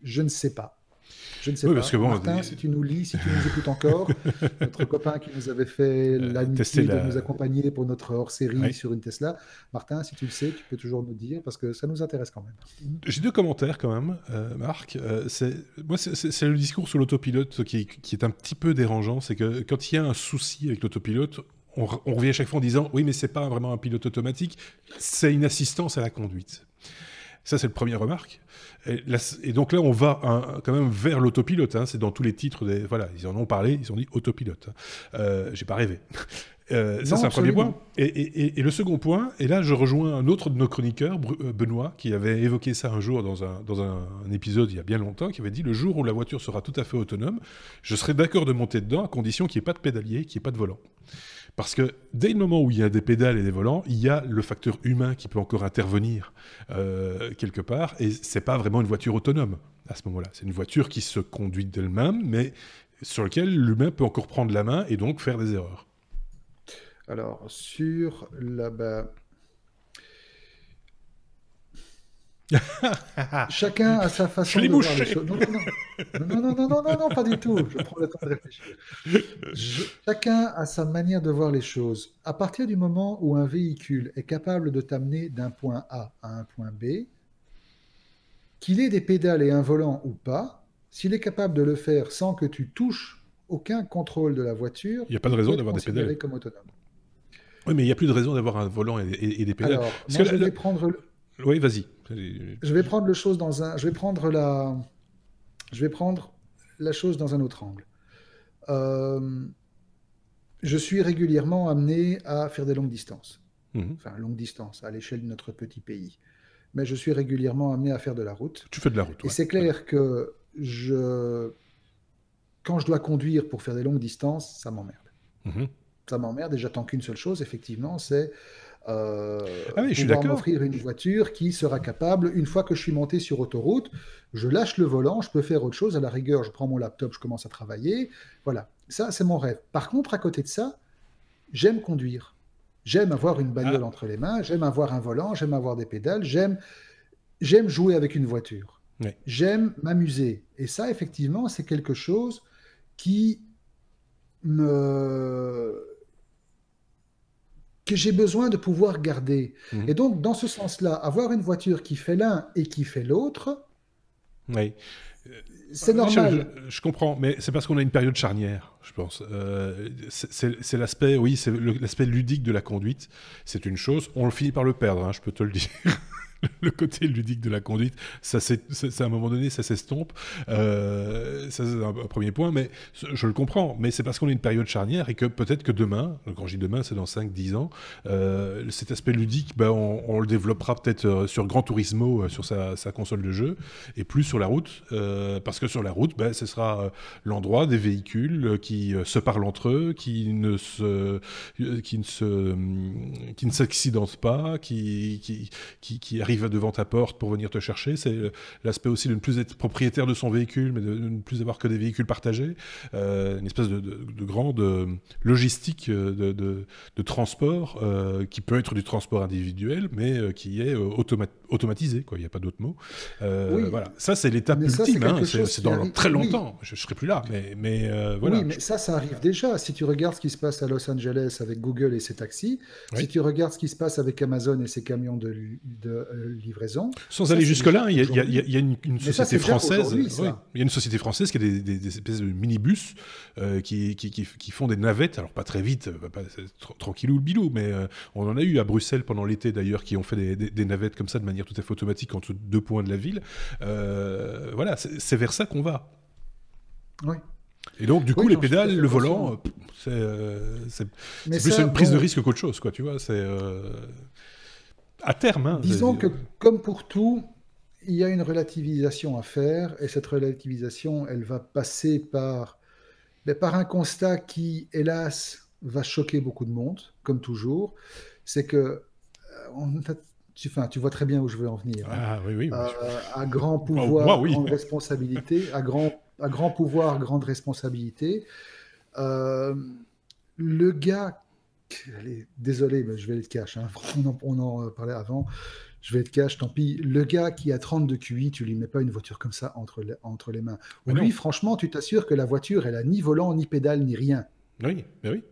Je ne sais pas. Je ne sais pas. Parce que Martin, si tu nous lis, si tu nous écoutes encore, notre copain qui nous avait fait l'amitié de nous accompagner pour notre hors-série sur une Tesla, Martin, si tu le sais, tu peux toujours nous dire, parce que ça nous intéresse quand même. J'ai 2 commentaires quand même, Marc. Moi, c'est le discours sur l'autopilote qui est un petit peu dérangeant. C'est que quand il y a un souci avec l'autopilote, on revient à chaque fois en disant « Oui, mais c'est pas vraiment un pilote automatique, c'est une assistance à la conduite ». Ça, c'est le premier remarque. Et donc là, on va quand même vers l'autopilote. C'est dans tous les titres. Voilà, ils en ont parlé, ils ont dit autopilote. J'ai pas rêvé. Ça, c'est un premier point. Et le second point, et là, je rejoins un autre de nos chroniqueurs, Benoît, qui avait évoqué ça un jour dans un épisode il y a bien longtemps, qui avait dit « Le jour où la voiture sera tout à fait autonome, je serai d'accord de monter dedans à condition qu'il n'y ait pas de pédalier, qu'il n'y ait pas de volant. » Parce que dès le moment où il y a des pédales et des volants, il y a le facteur humain qui peut encore intervenir quelque part, et c'est pas vraiment une voiture autonome à ce moment-là. C'est une voiture qui se conduit d'elle-même, mais sur laquelle l'humain peut encore prendre la main et donc faire des erreurs. Alors, sur la... Chacun a sa Je façon l'ai de voir les mouché. choses. Non, non, non, non, non, non, non, non, non, pas du tout. Je prends le temps de réfléchir. Chacun a sa manière de voir les choses. À partir du moment où un véhicule est capable de t'amener d'un point A à un point B, qu'il ait des pédales et un volant ou pas, s'il est capable de le faire sans que tu touches aucun contrôle de la voiture, Il n'y a pas de il peut raison être d'avoir des pédales. considéré comme autonome. Oui, mais il n'y a plus de raison d'avoir un volant et des pédales. Alors, Parce que moi, Oui, vas-y. je vais prendre le chose dans un, je vais prendre la chose dans un autre angle. Euh, je suis régulièrement amené à faire des longues distances. Mhm. Enfin, longues distances à l'échelle de notre petit pays. Mais je suis régulièrement amené à faire de la route. Tu fais de la route, Et ouais. c'est clair que quand je dois conduire pour faire des longues distances, ça m'emmerde. Mhm. Ça m'emmerde et j'attends qu'une seule chose, effectivement, c'est Ah oui, je suis pouvoir d'accord. m'offrir une voiture qui sera capable, une fois que je suis monté sur autoroute, je lâche le volant, je peux faire autre chose. À la rigueur, je prends mon laptop, je commence à travailler. Voilà, ça, c'est mon rêve. Par contre, à côté de ça, j'aime conduire. J'aime avoir une bagnole Ah, entre les mains, j'aime avoir un volant, j'aime avoir des pédales, j'aime jouer avec une voiture. ouais. J'aime m'amuser. Et ça, effectivement, c'est quelque chose qui me que j'ai besoin de pouvoir garder. Mhm. Et donc, dans ce sens-là, avoir une voiture qui fait l'un et qui fait l'autre, Ouais. c'est Oui, normal. je comprends, mais c'est parce qu'on a une période charnière, je pense. C'est l'aspect, oui, c'est l'aspect ludique de la conduite. C'est une chose. On le finit par le perdre, hein, je peux te le dire. Le côté ludique de la conduite, à un moment donné, ça s'estompe. Ça, c'est un premier point, mais je le comprends. Mais c'est parce qu'on est une période charnière et que peut-être que demain, quand je dis demain, c'est dans 5-10 ans, cet aspect ludique, ben, on le développera peut-être sur Gran Turismo, sur sa console de jeu, et plus sur la route. Parce que sur la route, ben, ce sera l'endroit des véhicules qui se parlent entre eux, qui ne s'accidentent pas, qui arrive devant ta porte pour venir te chercher. C'est l'aspect aussi de ne plus être propriétaire de son véhicule, mais de ne plus avoir que des véhicules partagés. Une espèce de grande logistique de transport qui peut être du transport individuel, mais qui est automatisé, quoi. Il n'y a pas d'autre mot. Oui, Voilà. Ça, c'est l'étape mais ça, c'est ultime. Hein. quelque chose C'est qui dans arrive. très Oui, longtemps. Je ne serai plus là, mais oui, voilà. mais ça arrive déjà. Si tu regardes ce qui se passe à Los Angeles avec Google et ses taxis, si Oui. tu regardes ce qui se passe avec Amazon et ses camions de livraison, Sans ça, aller c'est déjà jusque-là, aujourd'hui. il y a une Mais ça, société c'est déjà française. aujourd'hui, Oui, ça. il y a une société française qui a des espèces de minibus qui font des navettes. Alors pas très vite, pas tranquillou le bilou, mais on en a eu à Bruxelles pendant l'été d'ailleurs qui ont fait des navettes comme ça de manière tout à fait automatique entre deux points de la ville. Voilà, c'est vers ça qu'on va. Oui, Et donc du coup oui, les j'en suis tout à pédales, fait le conscient. volant, Mais c'est plus ça, une prise de bon, risque qu'autre chose, quoi. Tu vois, c'est à terme. Hein, disons que comme pour tout, il y a une relativisation à faire, et cette relativisation, elle va passer par un constat qui, hélas, va choquer beaucoup de monde, comme toujours. C'est que, tu vois très bien où je veux en venir, hein. Ah oui, oui. À grand Moi, pouvoir, oui. grande responsabilité. À grand pouvoir, grande responsabilité. Euh, le gars, allez, désolé, mais je vais être cash, hein. On en parlait avant. Je vais être cash, tant pis. Le gars qui a 32 QI, tu lui mets pas une voiture comme ça entre les mains. Mais Ou lui, non. franchement, tu t'assures que la voiture, elle a ni volant, ni pédale, ni rien. Oui, mais oui.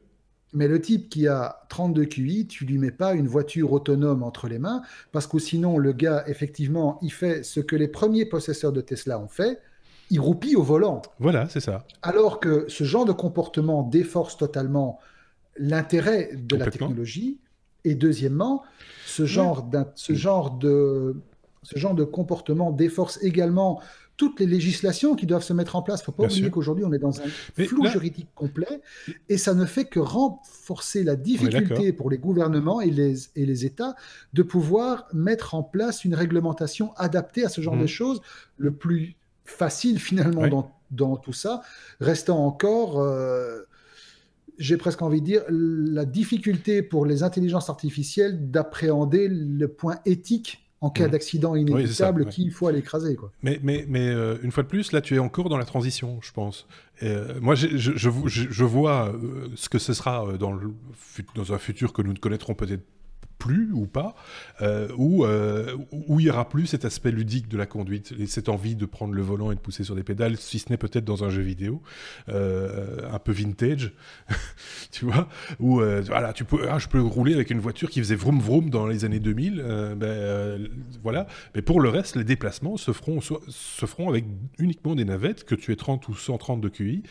Mais le type qui a 32 QI, tu lui mets pas une voiture autonome entre les mains, parce que sinon, le gars, effectivement, il fait ce que les premiers possesseurs de Tesla ont fait, il roupille au volant. Voilà, c'est ça. Alors que ce genre de comportement déforce totalement l'intérêt de la Complètement. technologie. Et deuxièmement, Ouais. ce genre de comportement déforce également toutes les législations qui doivent se mettre en place. Il ne faut pas Bien oublier sûr. qu'aujourd'hui, on est dans un Mais flou là, juridique complet et ça ne fait que renforcer la on est d'accord. difficulté pour les gouvernements et les États de pouvoir mettre en place une réglementation adaptée à ce genre de Mhm. choses. Le plus facile finalement Ouais. dans tout ça, restant encore j'ai presque envie de dire, la difficulté pour les intelligences artificielles d'appréhender le point éthique en cas Mhm. d'accident Oui, c'est ça. inévitable Ouais. qu'il faut aller écraser, quoi. Mais une fois de plus, là, tu es encore dans la transition, je pense. Moi, je vois ce que ce sera dans un futur que nous ne connaîtrons peut-être plus ou pas, où il n'y aura plus cet aspect ludique de la conduite, et cette envie de prendre le volant et de pousser sur des pédales, si ce n'est peut-être dans un jeu vidéo, un peu vintage, tu vois, où voilà, je peux rouler avec une voiture qui faisait vroom vroom dans les années 2000, voilà. Mais pour le reste, les déplacements se feront avec uniquement des navettes, que tu aies 30 ou 130 de QI,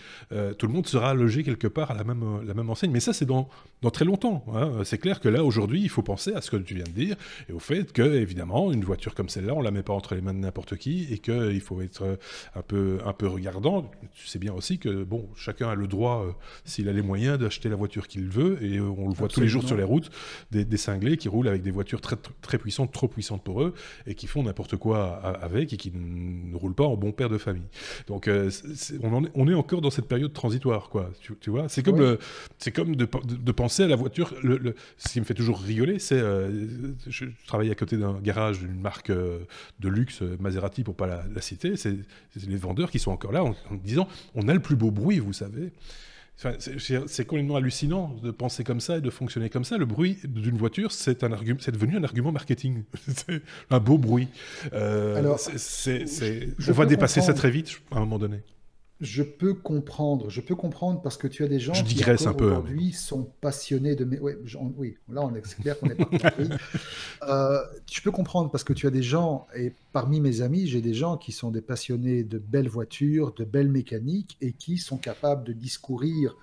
tout le monde sera logé quelque part à la même enseigne. Mais ça, c'est dans très longtemps, hein. C'est clair que là, aujourd'hui, il faut penser à ce que tu viens de dire et au fait que, évidemment, une voiture comme celle-là, on la met pas entre les mains de n'importe qui et qu'il faut être un peu regardant. Tu sais bien aussi que, bon, chacun a le droit, s'il a les moyens, d'acheter la voiture qu'il veut, et on le voit tous les jours sur les routes, des cinglés qui roulent avec des voitures très, très puissantes, trop puissantes pour eux, et qui font n'importe quoi avec et qui ne roulent pas en bon père de famille. Donc, on est encore dans cette période transitoire, quoi. Tu vois, c'est comme, de penser à la voiture. Ce qui me fait toujours rigoler, c'est je travaille à côté d'un garage d'une marque de luxe, Maserati pour pas la citer. C'est les vendeurs qui sont encore là en disant on a le plus beau bruit, vous savez. Enfin, c'est complètement hallucinant de penser comme ça et de fonctionner comme ça. Le bruit d'une voiture, c'est devenu un argument marketing. C'est un beau bruit. Alors, on va dépasser ça très vite à un moment donné. Je peux comprendre parce que tu as des gens qui digresse un peu aujourd'hui sont passionnés de oui, là c'est clair qu'on est pas compris. Je peux comprendre parce que tu as des gens, et parmi mes amis, j'ai des gens qui sont des passionnés de belles voitures, de belles mécaniques, et qui sont capables de discourir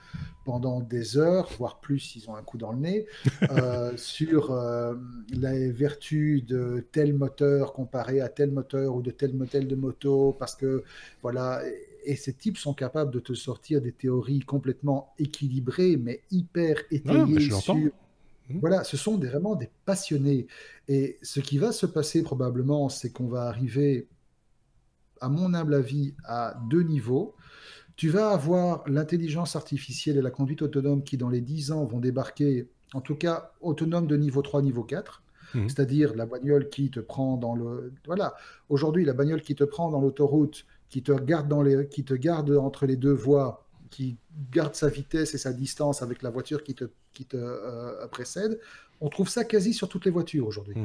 pendant des heures, voire plus s'ils ont un coup dans le nez, sur les vertus de tel moteur comparé à tel moteur ou de tel modèle de moto, parce que voilà. Et ces types sont capables de te sortir des théories complètement équilibrées, mais hyper étayées sur... Voilà, ce sont vraiment des passionnés. Et ce qui va se passer probablement, c'est qu'on va arriver, à mon humble avis, à deux niveaux. Tu vas avoir l'intelligence artificielle et la conduite autonome qui, dans les 10 ans, vont débarquer, en tout cas, autonome de niveau 3, niveau 4. C'est-à-dire la bagnole qui te prend dans le... Voilà, aujourd'hui, la bagnole qui te prend dans l'autoroute, qui te garde entre les deux voies, qui garde sa vitesse et sa distance avec la voiture qui te précède, on trouve ça quasi sur toutes les voitures aujourd'hui.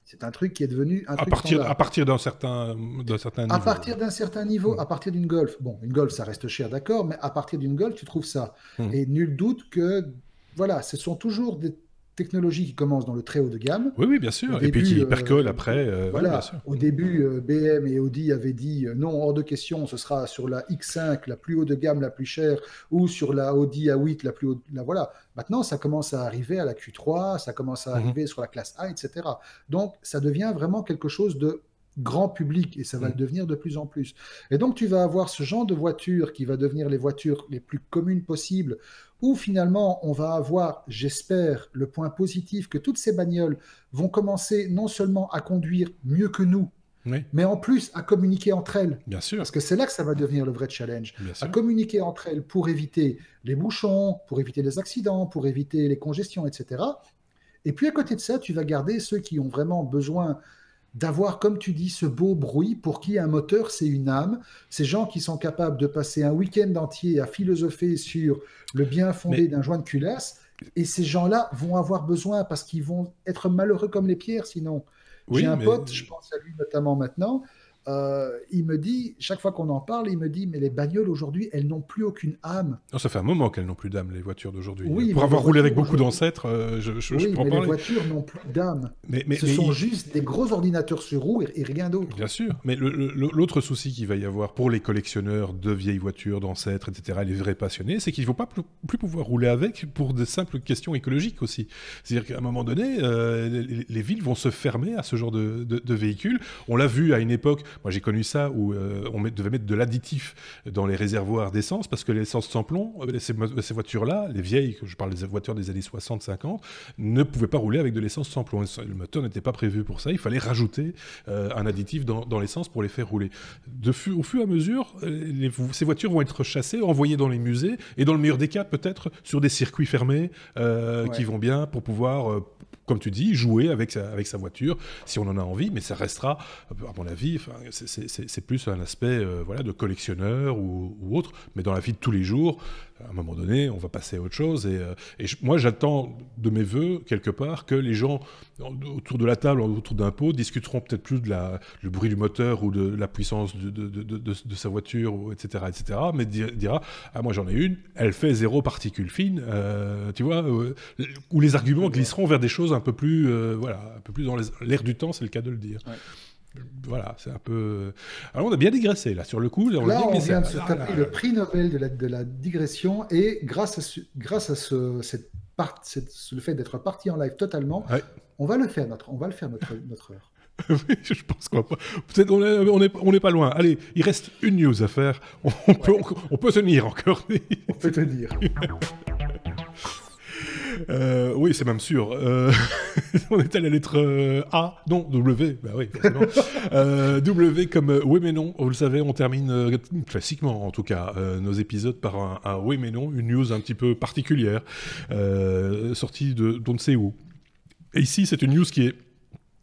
C'est un truc qui est devenu un truc standard. À partir d'un certain niveau. À partir d'un certain niveau, à partir d'une Golf. Bon, une Golf, ça reste cher, d'accord, mais à partir d'une Golf, tu trouves ça. Et nul doute que, voilà, ce sont toujours des technologies qui commencent dans le très haut de gamme. Oui, bien sûr. Début, et puis qui percolent après. Voilà. Bien sûr. Au début, BM et Audi avaient dit non, hors de question, ce sera sur la X5, la plus haut de gamme, la plus chère, ou sur la Audi A8, la plus haute. Voilà. Maintenant, ça commence à arriver à la Q3, ça commence à arriver sur la classe A, etc. Donc, ça devient vraiment quelque chose de grand public, et ça va le devenir de plus en plus. Et donc, tu vas avoir ce genre de voiture qui va devenir les voitures les plus communes possibles, où finalement, on va avoir, j'espère, le point positif que toutes ces bagnoles vont commencer non seulement à conduire mieux que nous, mais en plus à communiquer entre elles. Bien sûr. Parce que c'est là que ça va devenir le vrai challenge. À communiquer entre elles pour éviter les bouchons, pour éviter les accidents, pour éviter les congestions, etc. Et puis à côté de ça, tu vas garder ceux qui ont vraiment besoin d'avoir, comme tu dis, ce beau bruit pour qui un moteur, c'est une âme. Ces gens qui sont capables de passer un week-end entier à philosopher sur le bien fondé d'un joint de culasse, et ces gens-là vont avoir besoin parce qu'ils vont être malheureux comme les pierres sinon. J'ai un pote, je pense à lui notamment maintenant, il me dit, chaque fois qu'on en parle, il me dit, mais les bagnoles aujourd'hui, elles n'ont plus aucune âme. Non, ça fait un moment qu'elles n'ont plus d'âme, les voitures d'aujourd'hui. Oui, pour avoir roulé avec beaucoup d'ancêtres, je peux en parler. Les voitures n'ont plus d'âme. Ce sont juste des gros ordinateurs sur roues et rien d'autre. Bien sûr, mais l'autre souci qu'il va y avoir pour les collectionneurs de vieilles voitures, d'ancêtres, etc., les vrais passionnés, c'est qu'il ne faut pas plus pouvoir rouler avec pour de simples questions écologiques aussi. C'est-à-dire qu'à un moment donné, les villes vont se fermer à ce genre de véhicules. On l'a vu à une époque. Moi, j'ai connu ça où on devait mettre de l'additif dans les réservoirs d'essence parce que l'essence sans plomb, ces voitures-là, les vieilles, je parle des voitures des années 60-50, ne pouvaient pas rouler avec de l'essence sans plomb. Le moteur n'était pas prévu pour ça. Il fallait rajouter un additif dans l'essence pour les faire rouler. Au fur et à mesure, ces voitures vont être chassées, envoyées dans les musées et dans le meilleur des cas, peut-être sur des circuits fermés qui vont bien pour pouvoir comme tu dis, jouer avec sa voiture, si on en a envie, mais ça restera, à mon avis, c'est plus un aspect voilà, de collectionneur ou autre, mais dans la vie de tous les jours, à un moment donné, on va passer à autre chose. Moi, j'attends de mes voeux, quelque part, que les gens autour de la table, autour d'un pot, discuteront peut-être plus du bruit du moteur ou de la puissance de sa voiture, etc., mais dira « Ah, moi j'en ai une, elle fait 0 particules fines. » Tu vois, où les arguments glisseront vers des choses un peu plus, un peu plus dans l'air du temps, c'est le cas de le dire. Ouais. Voilà, c'est un peu... Alors, on a bien digressé, là, sur le coup. Là, on vient de se taper le prix Nobel de la digression, et grâce à le fait d'être parti en live totalement, on va le faire notre heure. Oui, je pense qu'on va pas... Peut-être on n'est pas loin. Allez, il reste une news à faire. On peut tenir encore. On peut tenir. Oui, c'est même sûr. On est à la lettre A, non, W. Bah oui, forcément. W comme oui mais non. Vous le savez, on termine classiquement, en tout cas, nos épisodes par un oui mais non, une news un petit peu particulière, sortie d'on ne sait où. Et ici, c'est une news qui est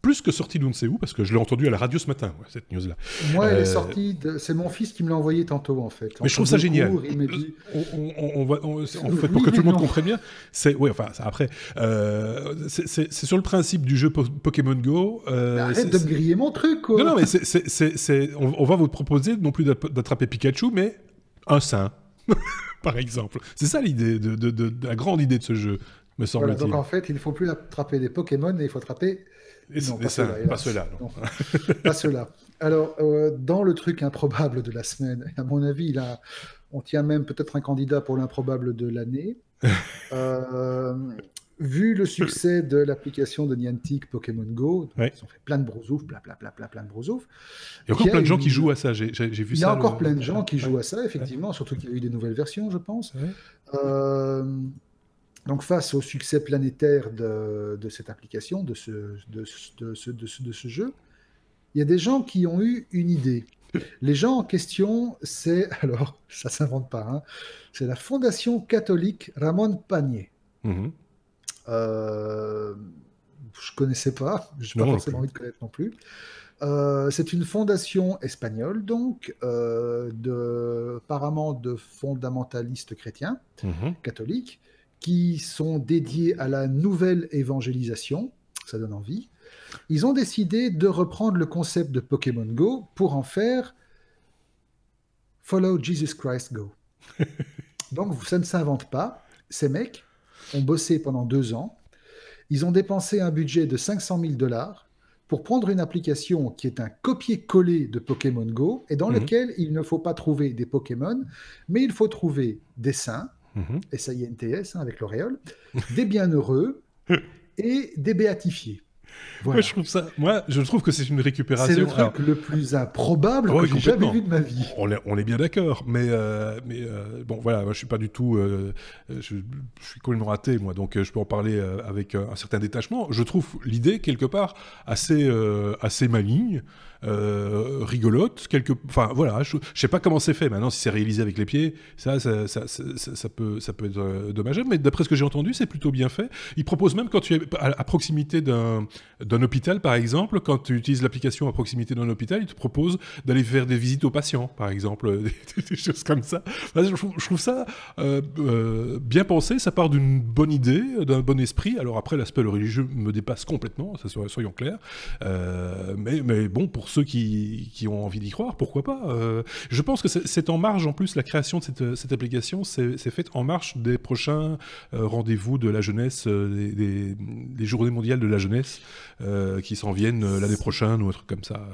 plus que sortie d'on ne sait où, parce que je l'ai entendue à la radio ce matin, cette news-là. Moi, elle est sortie, c'est mon fils qui me l'a envoyé tantôt, en fait. Mais je trouve ça génial. Il m'a dit... en fait, pour que tout le monde comprenne bien, c'est sur le principe du jeu Pokémon Go. Arrête de me griller mon truc, quoi. Non, mais on va vous proposer non plus d'attraper Pikachu, mais un saint, par exemple. C'est ça l'idée, de la grande idée de ce jeu, me semble-t-il. Voilà, donc en fait, il ne faut plus attraper des Pokémon, mais il faut attraper... Non, pas ceux-là. Pas ceux-là. Alors, dans le truc improbable de la semaine, à mon avis, on tient même peut-être un candidat pour l'improbable de l'année. Vu le succès de l'application de Niantic Pokémon Go, ils ont fait plein de brosoufs, plein de brosoufs. Il y a encore plein de gens qui jouent à ça, j'ai vu ça. Il y a encore plein de gens qui jouent à ça, effectivement, surtout qu'il y a eu des nouvelles versions, je pense. Donc, face au succès planétaire de cette application, de ce jeu, il y a des gens qui ont eu une idée. Les gens en question, alors, ça ne s'invente pas, hein, c'est la Fondation catholique Ramon Panier. Je ne connaissais pas, je n'ai pas forcément envie de connaître non plus. C'est une fondation espagnole, donc, apparemment de fondamentalistes chrétiens, catholiques, qui sont dédiés à la nouvelle évangélisation, ça donne envie. Ils ont décidé de reprendre le concept de Pokémon Go pour en faire Follow Jesus Christ Go. Donc, ça ne s'invente pas. Ces mecs ont bossé pendant 2 ans. Ils ont dépensé un budget de 500 000 $ pour prendre une application qui est un copier-coller de Pokémon Go et dans lequel il ne faut pas trouver des Pokémon, mais il faut trouver des saints, SAINTS, avec l'auréole, des bienheureux et des béatifiés. Voilà. Je trouve que c'est une récupération. C'est le truc le plus improbable que j'ai jamais vu de ma vie. On est bien d'accord, mais bon, voilà, moi, je suis pas du tout, je suis complètement raté, moi, donc je peux en parler avec un certain détachement. Je trouve l'idée quelque part assez maligne. Rigolote, enfin voilà, je sais pas comment c'est fait maintenant, si c'est réalisé avec les pieds, ça peut être dommageable, mais d'après ce que j'ai entendu, c'est plutôt bien fait. Il propose même quand tu es à proximité d'un hôpital, par exemple, quand tu utilises l'application à proximité d'un hôpital, il te propose d'aller faire des visites aux patients, par exemple, des choses comme ça. Je trouve ça bien pensé, ça part d'une bonne idée, d'un bon esprit. Alors après, l'aspect religieux me dépasse complètement, soyons clairs, mais bon, pour ceux qui ont envie d'y croire, pourquoi pas. Je pense que c'est en marge, en plus, la création de cette application, c'est fait en marge des prochains rendez-vous de la jeunesse, des journées mondiales de la jeunesse, qui s'en viennent l'année prochaine ou un truc comme ça,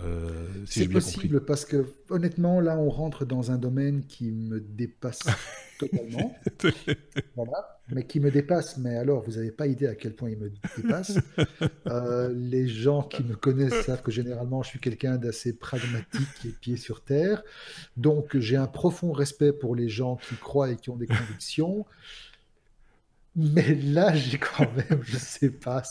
si j'ai bien compris. C'est possible, parce que, honnêtement, là, on rentre dans un domaine qui me dépasse totalement. Voilà. Mais qui me dépasse, mais alors, vous n'avez pas idée à quel point il me dépasse. Les gens qui me connaissent savent que généralement, je suis quelqu'un d'assez pragmatique et pied sur terre. Donc, j'ai un profond respect pour les gens qui croient et qui ont des convictions. Mais là, j'ai quand même, je sais pas,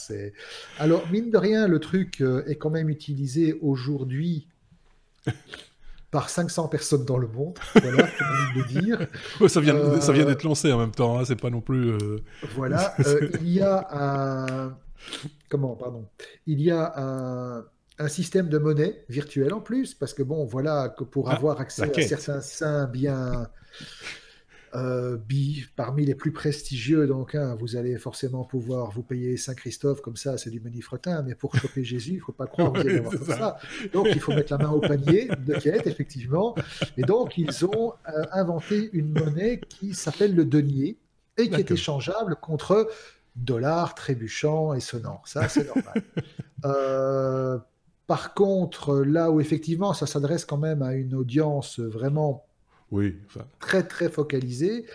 Alors, mine de rien, le truc est quand même utilisé aujourd'hui par 500 personnes dans le monde, voilà, faut le dire. Ouais, ça vient d'être lancé en même temps, hein, c'est pas non plus... Voilà, il y a comment, pardon, il y a un système de monnaie virtuelle en plus, parce que bon, voilà, que pour Ah, avoir la accès à quête. certains saints bien parmi les plus prestigieux, donc hein, vous allez forcément pouvoir vous payer Saint-Christophe, comme ça c'est du menifretin, mais pour choper Jésus, il ne faut pas croire que vous allez Oui, avoir c'est comme ça. ça. Donc il faut mettre la main au panier de quête, effectivement. Et donc ils ont inventé une monnaie qui s'appelle le denier et qui est D'accord. échangeable contre dollars, trébuchants et sonnants. Ça, c'est normal. Euh, Par contre, là où effectivement ça s'adresse quand même à une audience vraiment Oui, enfin, très très focalisée,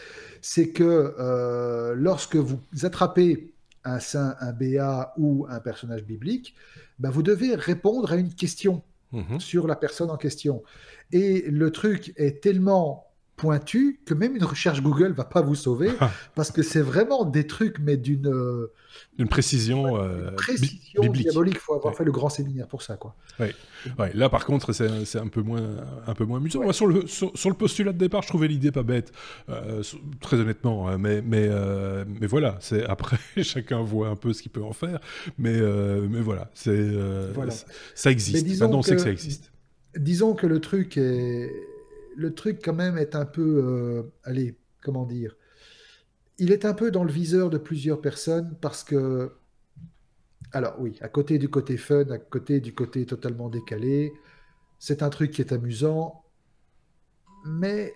c'est que lorsque vous attrapez un saint, un béat ou un personnage biblique, ben, vous devez répondre à une question mhm. sur la personne en question. Et le truc est tellement pointu que même une recherche Google va pas vous sauver Ah, parce que c'est vraiment des trucs mais une précision d'une précision biblique. diabolique. Il faut Oui. avoir fait le grand séminaire pour ça, quoi. Ouais. Ouais. Là, par contre, c'est un peu moins amusant. Moi, Ouais. sur le postulat de départ, je trouvais l'idée pas bête, très honnêtement. Hein, mais voilà, c'est après chacun voit un peu ce qu'il peut en faire. Mais voilà, Voilà. ça Mais existe. Maintenant, on sait que ça existe. disons que le truc quand même est un peu, allez, comment dire, il est un peu dans le viseur de plusieurs personnes parce que, alors oui, à côté du côté fun, à côté du côté totalement décalé, c'est un truc qui est amusant, mais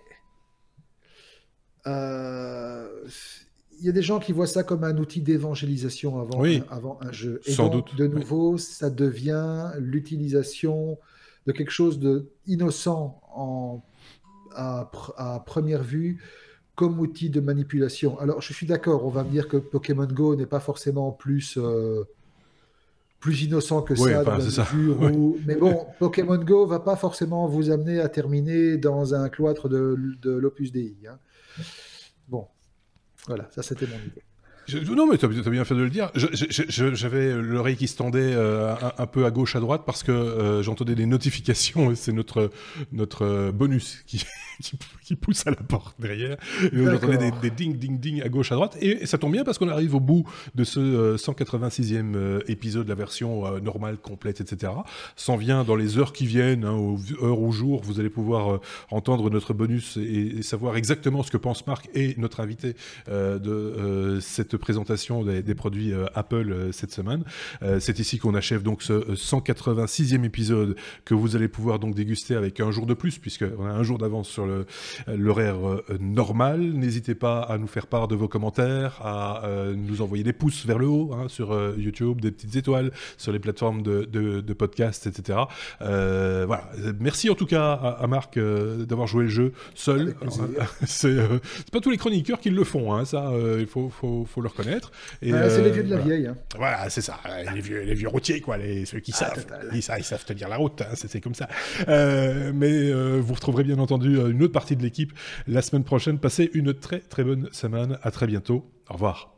euh, il y a des gens qui voient ça comme un outil d'évangélisation Oui, avant un jeu. Et sans donc, doute. de Oui. nouveau, ça devient l'utilisation de quelque chose de innocent à première vue comme outil de manipulation. Alors, je suis d'accord, on va me dire que Pokémon Go n'est pas forcément plus innocent que Oui, ça, dans enfin, la c'est ça. mesure Oui. où... Mais bon, Pokémon Go va pas forcément vous amener à terminer dans un cloître de l'Opus Dei, hein. Bon, voilà, ça c'était mon idée. Non, mais t'as bien fait de le dire. J'avais l'oreille qui se tendait un peu à gauche, à droite, parce que j'entendais des notifications, et c'est notre bonus qui pousse à la porte derrière. Et donc j'entendais D'accord. des ding, ding, ding à gauche, à droite. Et ça tombe bien parce qu'on arrive au bout de ce 186e épisode, la version normale, complète, etc. S'en vient dans les heures qui viennent, hein, aux heures ou jours, vous allez pouvoir entendre notre bonus et savoir exactement ce que pense Marc et notre invité de cette présentation des produits Apple cette semaine. C'est ici qu'on achève donc ce 186e épisode que vous allez pouvoir donc déguster avec un jour de plus, puisqu'on a un jour d'avance sur l'horaire normal. N'hésitez pas à nous faire part de vos commentaires, à nous envoyer des pouces vers le haut, hein, sur YouTube, des petites étoiles sur les plateformes de podcast, etc. Voilà. Merci en tout cas à Marc d'avoir joué le jeu seul. Avec Alors, plaisir. c'est pas tous les chroniqueurs qui le font, hein, ça, il faut le reconnaître. Et C'est les vieux de la voilà. vieille, hein. Voilà, c'est ça, les vieux routiers, quoi, ceux qui Ah, savent. total. Ils savent tenir la route, hein, c'est comme ça. Vous retrouverez bien entendu une autre partie de l'équipe la semaine prochaine. Passez une très très bonne semaine. À très bientôt. Au revoir.